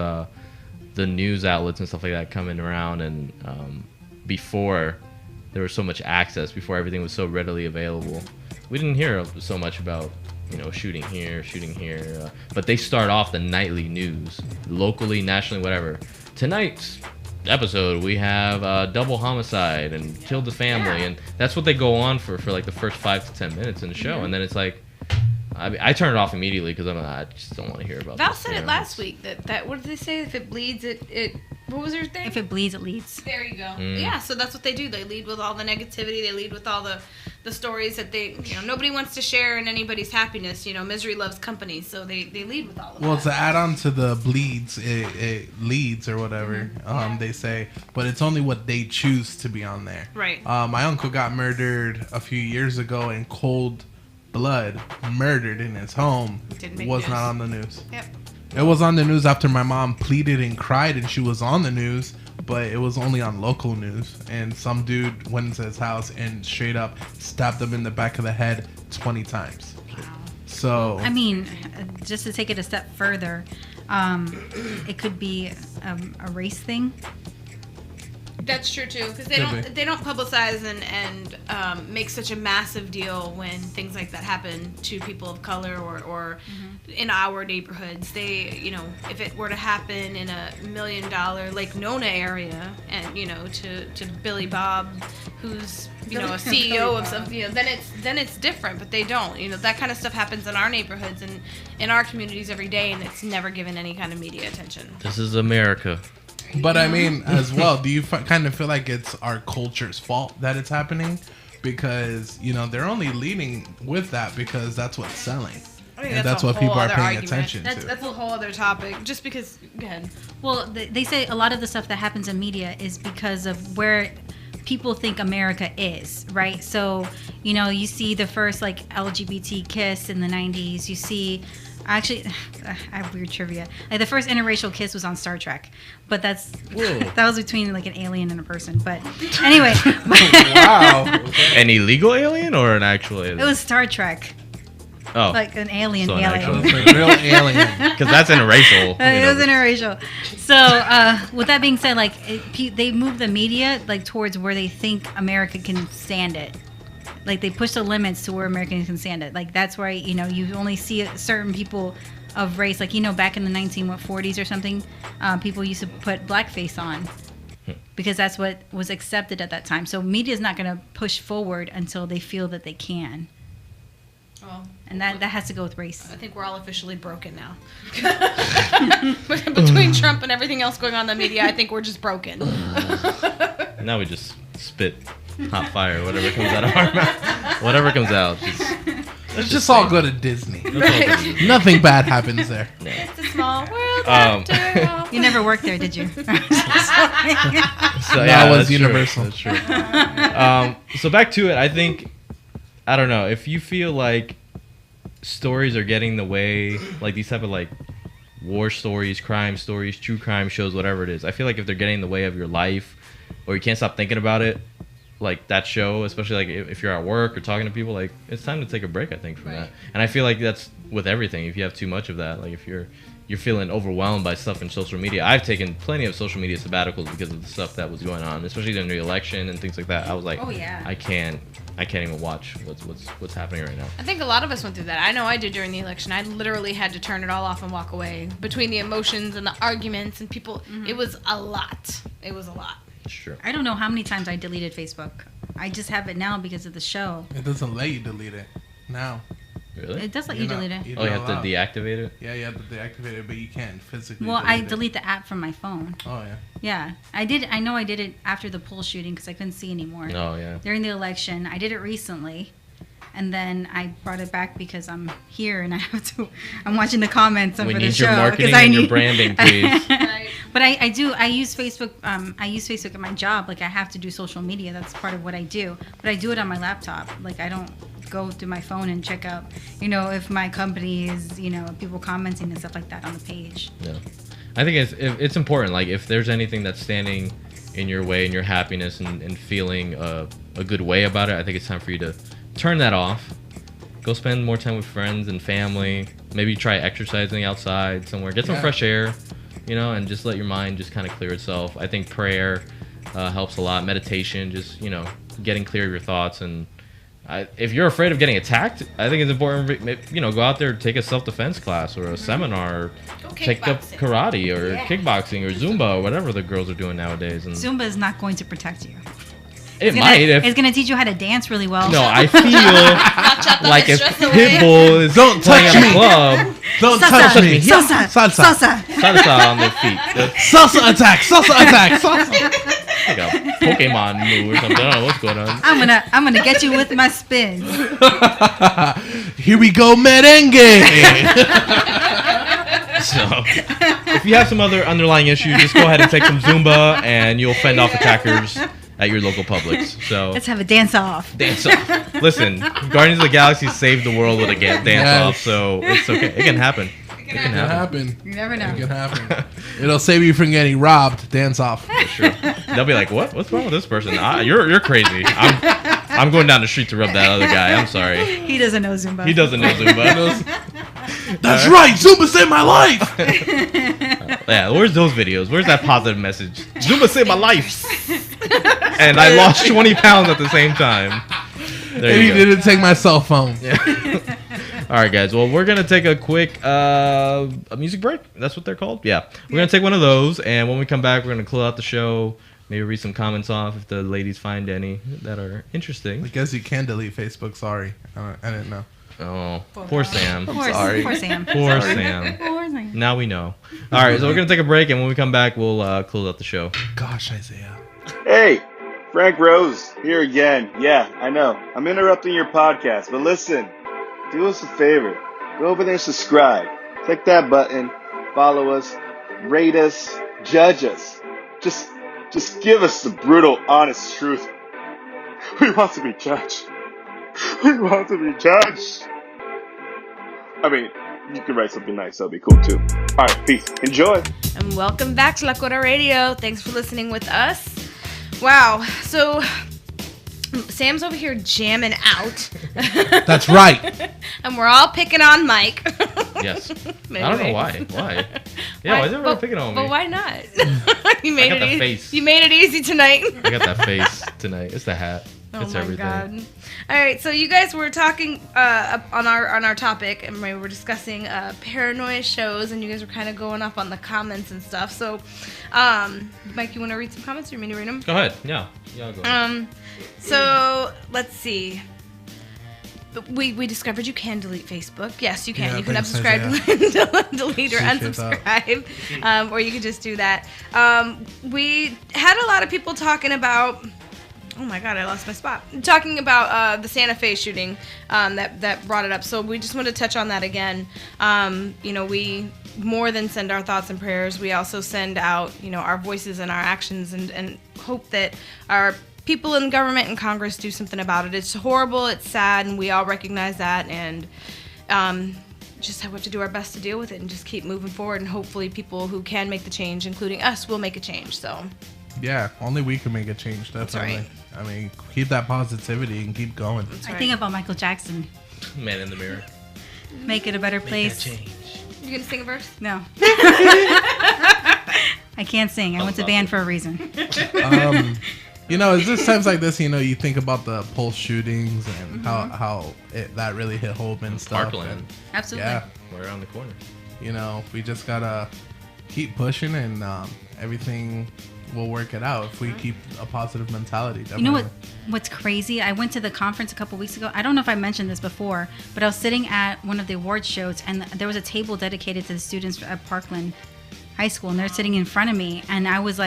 the news outlets and stuff like that coming around, and before there was so much access, before everything was so readily available, we didn't hear so much about shooting here, but they start off the nightly news, locally, nationally, whatever. Tonight's episode we have double homicide and killed the family, and that's what they go on for like the first 5 to 10 minutes in the show, and then it's like I turn it off immediately because I just don't want to hear about. Val said it last week that what did they say? If it bleeds, it what was her thing? If it bleeds, it leads. There you go. Yeah, so that's what they do. They lead with all the negativity. They lead with all the stories that they nobody wants to share in anybody's happiness. Misery loves company, so they lead with all of that. Well, to add on to the bleeds, it leads or whatever they say, but it's only what they choose to be on there. Right. My uncle got murdered a few years ago in cold blood, murdered in his home. Was not on the news. Yep. It was on the news after my mom pleaded and cried, and she was on the news, but it was only on local news. And some dude went into his house and straight up stabbed him in the back of the head 20 times. Wow. So I mean, just to take it a step further, it could be a race thing. That's true too, because they don't publicize and make such a massive deal when things like that happen to people of color or in our neighborhoods. They if it were to happen in a $1 million Lake Nona area, and to Billy Bob, who's a CEO of something, then it's different. But they don't. That kind of stuff happens in our neighborhoods and in our communities every day, and it's never given any kind of media attention. This is America. But I mean, as well, do you kind of feel like it's our culture's fault that it's happening? Because, they're only leading with that because that's what's selling. I mean, and that's what people are paying attention to. That's a whole other topic. Just because, go ahead. Well, they say a lot of the stuff that happens in media is because of where people think America is, right? So, you see the first LGBT kiss in the 90s. You see... Actually, I have weird trivia. The first interracial kiss was on Star Trek, but that was between an alien and a person. But anyway, wow, an illegal alien or an actual alien? It was Star Trek. Oh, an alien, real alien, because that's interracial. It was interracial. So, with that being said, they move the media towards where they think America can stand it. They push the limits to where Americans can stand it. That's why, you only see certain people of race. Back in the 1940s or something, people used to put blackface on because that's what was accepted at that time. So media is not going to push forward until they feel that they can. Well, and that has to go with race. I think we're all officially broken now. Between Trump and everything else going on in the media, I think we're just broken. Now we just spit hot fire, whatever comes out of our mouth. Whatever comes out. Let's just all go to Disney. Right. Nothing bad happens there. No. It's a small world after all. You never worked there, did you? So that was Universal. True. That's true. So back to it, I don't know, if you feel like stories are getting in the way, these type of war stories, crime stories, true crime shows, whatever it is, I feel like if they're getting in the way of your life or you can't stop thinking about it, that show, especially if you're at work or talking to people, it's time to take a break, I think, from that. And I feel like that's with everything. If you have too much of that, if you're feeling overwhelmed by stuff in social media. I've taken plenty of social media sabbaticals because of the stuff that was going on, especially during the election and things like that. I was like, oh yeah, I can't even watch what's happening right now. I think a lot of us went through that. I know I did during the election. I literally had to turn it all off and walk away between the emotions and the arguments and people. Mm-hmm. It was a lot. Sure. I don't know how many times I deleted Facebook. I just have it now because of the show. It doesn't let you delete it now. Really? It does let you delete it. Oh, you have to deactivate it? Yeah, you have to deactivate it, but you can't physically. Well, I delete it. delete the app from my phone. Oh yeah. Yeah, I did. I know I did it after the poll shooting because I couldn't see anymore. Oh, yeah. During the election, I did it recently, and then I brought it back because I'm here and I have to. I'm watching the comments We for the need show. your marketing 'cause I and your need- branding, please. But I do. I use Facebook. I use Facebook at my job. Like I have to do social media. That's part of what I do. But I do it on my laptop. Like I don't go through my phone and check out, if my company is, people commenting and stuff like that on the page. Yeah. I think it's important. Like, if there's anything that's standing in your way in your happiness and feeling a good way about it, I think it's time for you to turn that off. Go spend more time with friends and family. Maybe try exercising outside somewhere. Get some fresh air, and just let your mind just kind of clear itself. I think prayer helps a lot. Meditation, just, getting clear of your thoughts. And if you're afraid of getting attacked, I think it's important, go out there, take a self-defense class or a seminar, or take up karate or kickboxing or Zumba or whatever the girls are doing nowadays. And Zumba is not going to protect you. It's going to teach you how to dance really well. No, I feel like if Pitbull is playing at a club, don't touch me. Salsa. Salsa on their feet. Salsa attack. Salsa. Like a Pokemon move or something. I don't know what's going on. I'm gonna get you with my spins. Here we go, merengue. So, if you have some other underlying issues, just go ahead and take some Zumba, and you'll fend off attackers at your local Publix. So let's have a dance off. Dance off. Listen, Guardians of the Galaxy saved the world with a dance off, so it's okay. It can happen. It can happen. You never know. It can happen. It'll save you from getting robbed. Dance off. For sure. They'll be like, "What? What's wrong with this person? You're crazy. I'm going down the street to rub that other guy. I'm sorry." He doesn't know Zumba. He doesn't know Zumba. That's right. Zumba saved my life. Yeah. Where's those videos? Where's that positive message? Zumba saved my life. And I lost 20 pounds at the same time. There And you he go. didn't take my cell phone. Yeah. All right, guys. Well, we're gonna take a quick a music break. That's what they're called. Yeah, we're gonna take one of those, and when we come back, we're gonna close out the show. Maybe read some comments off if the ladies find any that are interesting. I guess you can delete Facebook. Sorry, I didn't know. Oh, poor Sam. Sorry. Poor Sam. Poor Sam. Now we know. All right, so we're gonna take a break, and when we come back, we'll close out the show. Gosh, Isaiah. Hey, Frank Rose here again. Yeah, I know. I'm interrupting your podcast, but listen, do us a favor. Go over there and subscribe. Click that button. Follow us. Rate us. Judge us. Just give us the brutal, honest truth. We want to be judged. We want to be judged. I mean, you can write something nice. That'll be cool, too. All right, peace. Enjoy. And welcome back to Locura Radio. Thanks for listening with us. Wow. So Sam's over here jamming out. That's right. And we're all picking on Mike. Yes. I don't know why. Why? Yeah, why is everyone picking on me? But why not? You made got it the easy. face. You made it easy tonight. I got that face tonight. It's the hat. Oh It's my everything. God. All right, so you guys were talking on our topic, and we were discussing paranoia shows, and you guys were kind of going up on the comments and stuff. So, Mike, you want to read some comments, or you want me to read them? Go ahead. Yeah. Yeah, go ahead. So let's see. We discovered you can delete Facebook. Yes, you can. Yeah, You can thanks, unsubscribe, delete, or Appreciate unsubscribe, or you can just do that. We had a lot of people talking about. Oh my God, I lost my spot. Talking about the Santa Fe shooting that brought it up. So we just want to touch on that again. We more than send our thoughts and prayers. We also send out, our voices and our actions and hope that our people in government and Congress do something about it. It's horrible, it's sad, and we all recognize that. And just have to do our best to deal with it and just keep moving forward. And hopefully people who can make the change, including us, will make a change. So. Yeah, only we can make a change, definitely. Right. I mean, keep that positivity and keep going. I think about Michael Jackson. Man in the mirror. Make it a better place. You gonna sing a verse? No. I can't sing. I went to band for a reason. It's just times like this, you think about the Pulse shootings and how that really hit home and stuff. Parkland. And, Absolutely. Yeah. We're around the corner. We just gotta keep pushing and everything we'll work it out if we keep a positive mentality. Definitely. You know what's crazy? I went to the conference a couple weeks ago. I don't know if I mentioned this before, but I was sitting at one of the awards shows, and there was a table dedicated to the students at Parkland High School, and they're sitting in front of me, and I was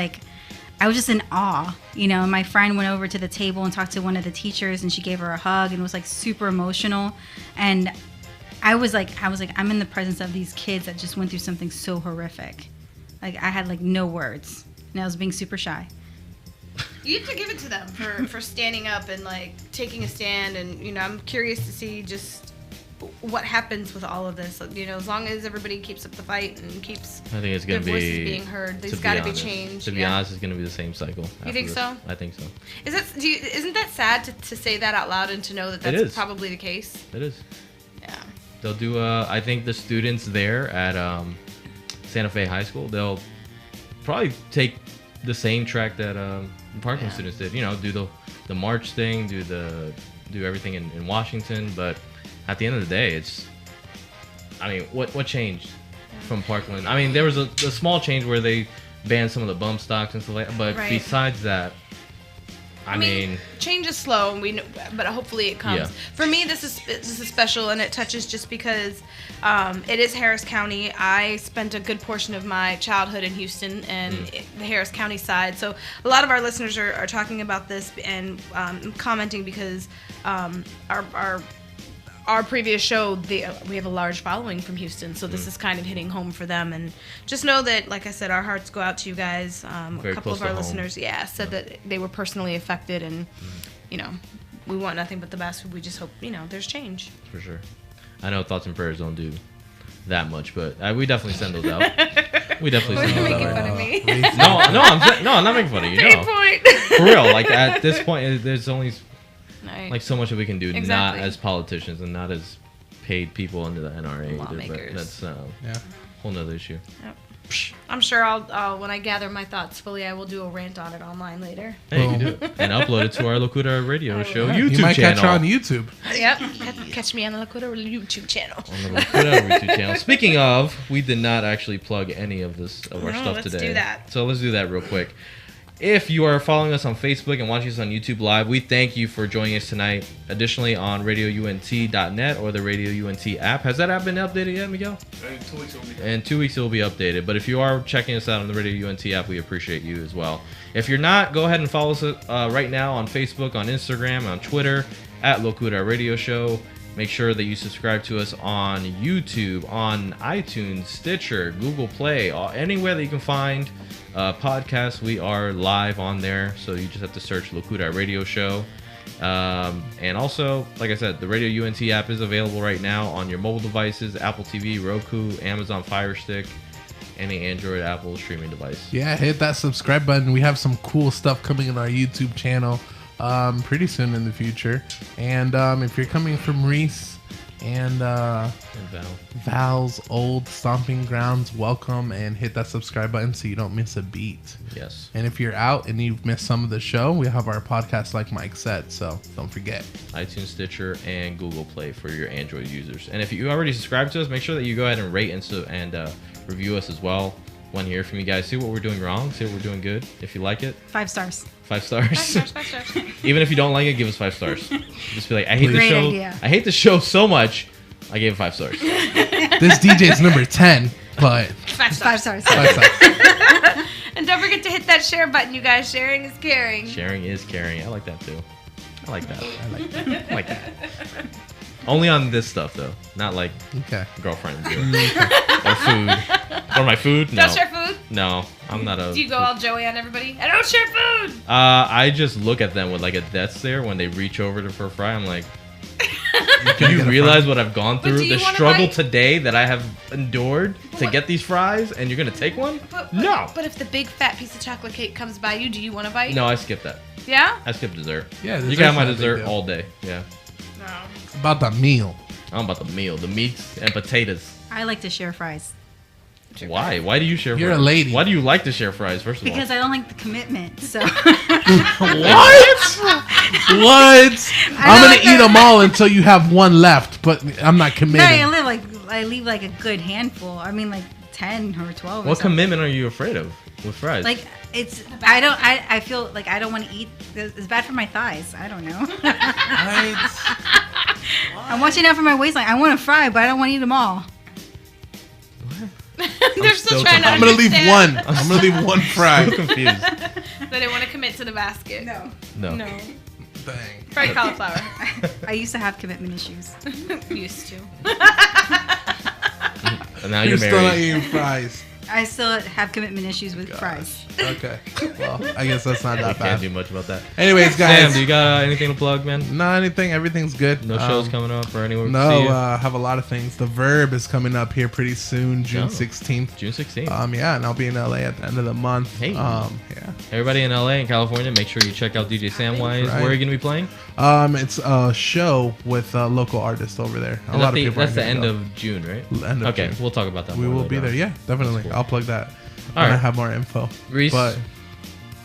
just in awe, you know. And my friend went over to the table and talked to one of the teachers, and she gave her a hug, and it was like super emotional. And I was like, I'm in the presence of these kids that just went through something so horrific. Like, I had like no words, and I was being super shy. You have to give it to them for standing up and like taking a stand. And you know, I'm curious to see just what happens with all of this. You know, as long as everybody keeps up the fight and keeps I think it's going to be voices being heard, there's got to be change. To be honest, it's going to be the same cycle. You think so? I think so. Isn't that sad to say that out loud and to know that that's probably the case? It is. Yeah. They'll do. I think the students there at Santa Fe High School, they'll probably take the same track that Parkland students did. You know, do the march thing, do everything in Washington, but at the end of the day, it's. I mean, what changed from Parkland? I mean, there was a small change where they banned some of the bump stocks and stuff like that, but besides that, I mean, change is slow, and we know, but hopefully it comes. Yeah. For me, this is special, and it touches just because it is Harris County. I spent a good portion of my childhood in Houston and the Harris County side, so a lot of our listeners are talking about this and commenting because our previous show, we have a large following from Houston, so this is kind of hitting home for them. And just know that, like I said, our hearts go out to you guys. A couple of our listeners, said that they were personally affected, and you know, we want nothing but the best. We just hope, you know, there's change. For sure. I know thoughts and prayers don't do that much, but we definitely send those out. We definitely send those out. Making fun of me. I'm not making fun of you. No, for real. Like at this point, there's only like so much that we can do, not as politicians and not as paid people under the NRA. Lawmakers. That's a whole nother issue. Yep. I'm sure I'll when I gather my thoughts fully, I will do a rant on it online later. Hey, you can do it. And upload it to our Locura radio show YouTube channel. You might catch her on YouTube. Yep. Catch me on the Locura YouTube channel. On the Locura YouTube channel. Speaking of, we did not actually plug any of our stuff today. Let's do that. So let's do that real quick. If you are following us on Facebook and watching us on YouTube Live, we thank you for joining us tonight. Additionally, on radiount.net or the Radio UNT app. Has that app been updated yet, Miguel? In 2 weeks it will be updated. But if you are checking us out on the Radio UNT app, we appreciate you as well. If you're not, go ahead and follow us right now on Facebook, on Instagram, on Twitter, at Locura Radio Show. Make sure that you subscribe to us on YouTube, on iTunes, Stitcher, Google Play, anywhere that you can find podcasts. We are live on there, so you just have to search Locura Radio Show. And also, like I said, the Radio UNT app is available right now on your mobile devices, Apple TV, Roku, Amazon Fire Stick, any Android, Apple streaming device. Yeah, hit that subscribe button. We have some cool stuff coming in our YouTube channel pretty soon in the future. And if you're coming from Reese and Val's old stomping grounds, welcome, and hit that subscribe button so you don't miss a beat. Yes. And if you're out and you've missed some of the show, we have our podcast like Mike said, so don't forget. iTunes, Stitcher, and Google Play for your Android users. And if you already subscribed to us, make sure that you go ahead and rate and review us as well. Want to hear from you guys. See what we're doing wrong. See what we're doing good. If you like it. 5 stars. 5 stars. 5 stars, 5 stars. Even if you don't like it, give us 5 stars. Just be like, I hate the Great show. idea. I hate the show so much. I gave it 5 stars. This DJ's number 10, but 5 stars. 5 stars. 5 stars. And don't forget to hit that share button, you guys. Sharing is caring. Sharing is caring. I like that too. I like that. I like that. Only on this stuff though, not like girlfriend or food or my food. No. Don't share food? No, I'm not a. Do you go all Joey on everybody? I don't share food. I just look at them with like a death stare when they reach over for a fry. I'm like, do you realize what I've gone through? The struggle today that I have endured to get these fries, and you're gonna take one? No. But if the big fat piece of chocolate cake comes by you, do you want to bite? No, I skip that. Yeah? I skip dessert. Yeah, you can have my dessert all day. Yeah. No. About the meal. I'm about the meal, the meats and potatoes. I like to share fries. Why? Why do you share You're fries? a lady. Why do you like to share fries, first of all? Because I don't like the commitment. So. What? What? I'm going to eat them all until you have one left, but I'm not committed. I leave like a good handful. I mean, like 10 or 12. What commitment are you afraid of? with fries. Like I feel like I don't want to eat. It's bad for my thighs. I don't know. I'm watching out for my waistline. I want to fry, but I don't want to eat them all. They're still trying to I'm gonna leave understand. one. I'm gonna leave one fry. I'm confused. They didn't want to commit to the basket. No. No. Dang. Fried cauliflower. I used to have commitment issues. Used to. And now You're you're still not married. eating fries. I still have commitment issues with fries. Okay. Well, I guess that's not We that can't bad. do much about that. Anyways, guys. Sam, do you got anything to plug, man? Not anything. Everything's good. No shows coming up or anywhere? No, to see you? have a lot of things. The Verb is coming up here pretty soon, June Oh. 16th. June 16th. Yeah, and I'll be in LA at the end of the month. Hey. Yeah. Everybody in LA and California, make sure you check out DJ Samwise. Right. Where are you gonna be playing? It's a show with local artists over there. A lot of people. That's the are gonna end go. of June, right? End of Okay, June. we'll talk about that. We more will later be there. on. Yeah, definitely. Cool. I'll plug that. All When I right. have more info. Reese, But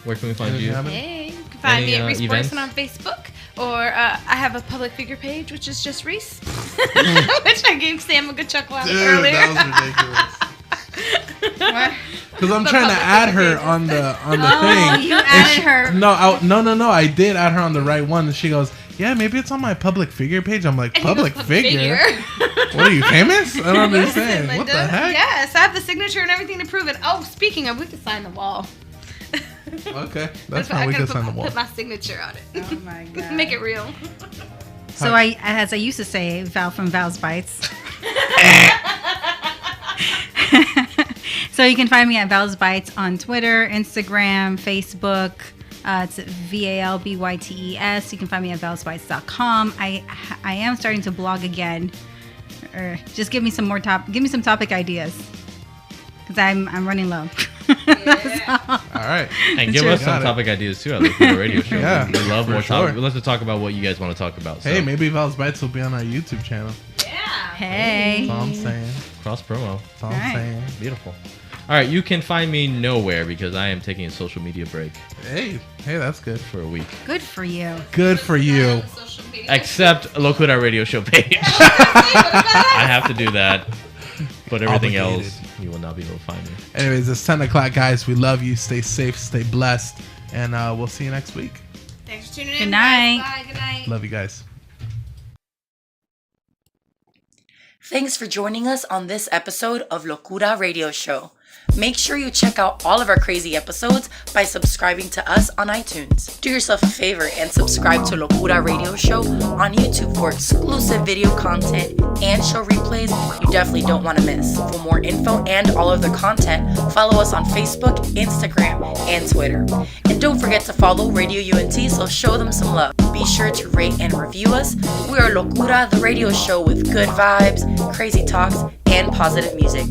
where can we find you? Hey, you can find Any, me at Reese events? Borson on Facebook, or I have a public figure page, which is just Reese, which I gave Sam a good chuckle out dude, earlier. that was ridiculous. What? Because I'm The trying to public add figure her page. on the Oh, thing. you And added she- her. No. I did add her on the right one, and she goes, "Yeah, maybe it's on my public figure page." I'm like, And he goes, "Public figure? figure? What are you famous? I don't understand. Listen, What the Linda. heck?" Yes, I have the signature and everything to prove it. Oh, speaking of, we can sign the wall. Okay, that's I fine. We gotta can sign the wall. put my signature on it. Oh my god. Make it real. So as I used to say, Val from Val's Bites. So you can find me at Val's Bites on Twitter, Instagram, Facebook. It's VALBYTES. You can find me at valsbites.com. I am starting to blog again. Or just give me some topic ideas, because I'm running low. All right. And give Sure. us some Got it. topic ideas too. I look for the radio show. Yeah, we love for more sure. topics. We love to talk about what you guys want to talk about. So. Hey, maybe Val's Bites will be on our YouTube channel. Hey. That's all I'm saying. Cross promo. That's all All I'm right. saying. Beautiful. All right, you can find me nowhere because I am taking a social media break Hey, that's good. for a week. Good for you. Good for you. Social media. Except Locura Radio Show page. I have to do that. But everything Obligated. else, you will not be able to find me. Anyways, it's 10 o'clock, guys. We love you. Stay safe, stay blessed, and we'll see you next week. Thanks for tuning in. Good night. Guys. Bye. Good night. Love you guys. Thanks for joining us on this episode of Locura Radio Show. Make sure you check out all of our crazy episodes by subscribing to us on iTunes. Do yourself a favor and subscribe to Locura Radio Show on YouTube for exclusive video content and show replays you definitely don't want to miss. For more info and all of the content, follow us on Facebook, Instagram, and Twitter. And don't forget to follow Radio UNT, so show them some love. Be sure to rate and review us. We are Locura, the radio show with good vibes, crazy talks, and positive music.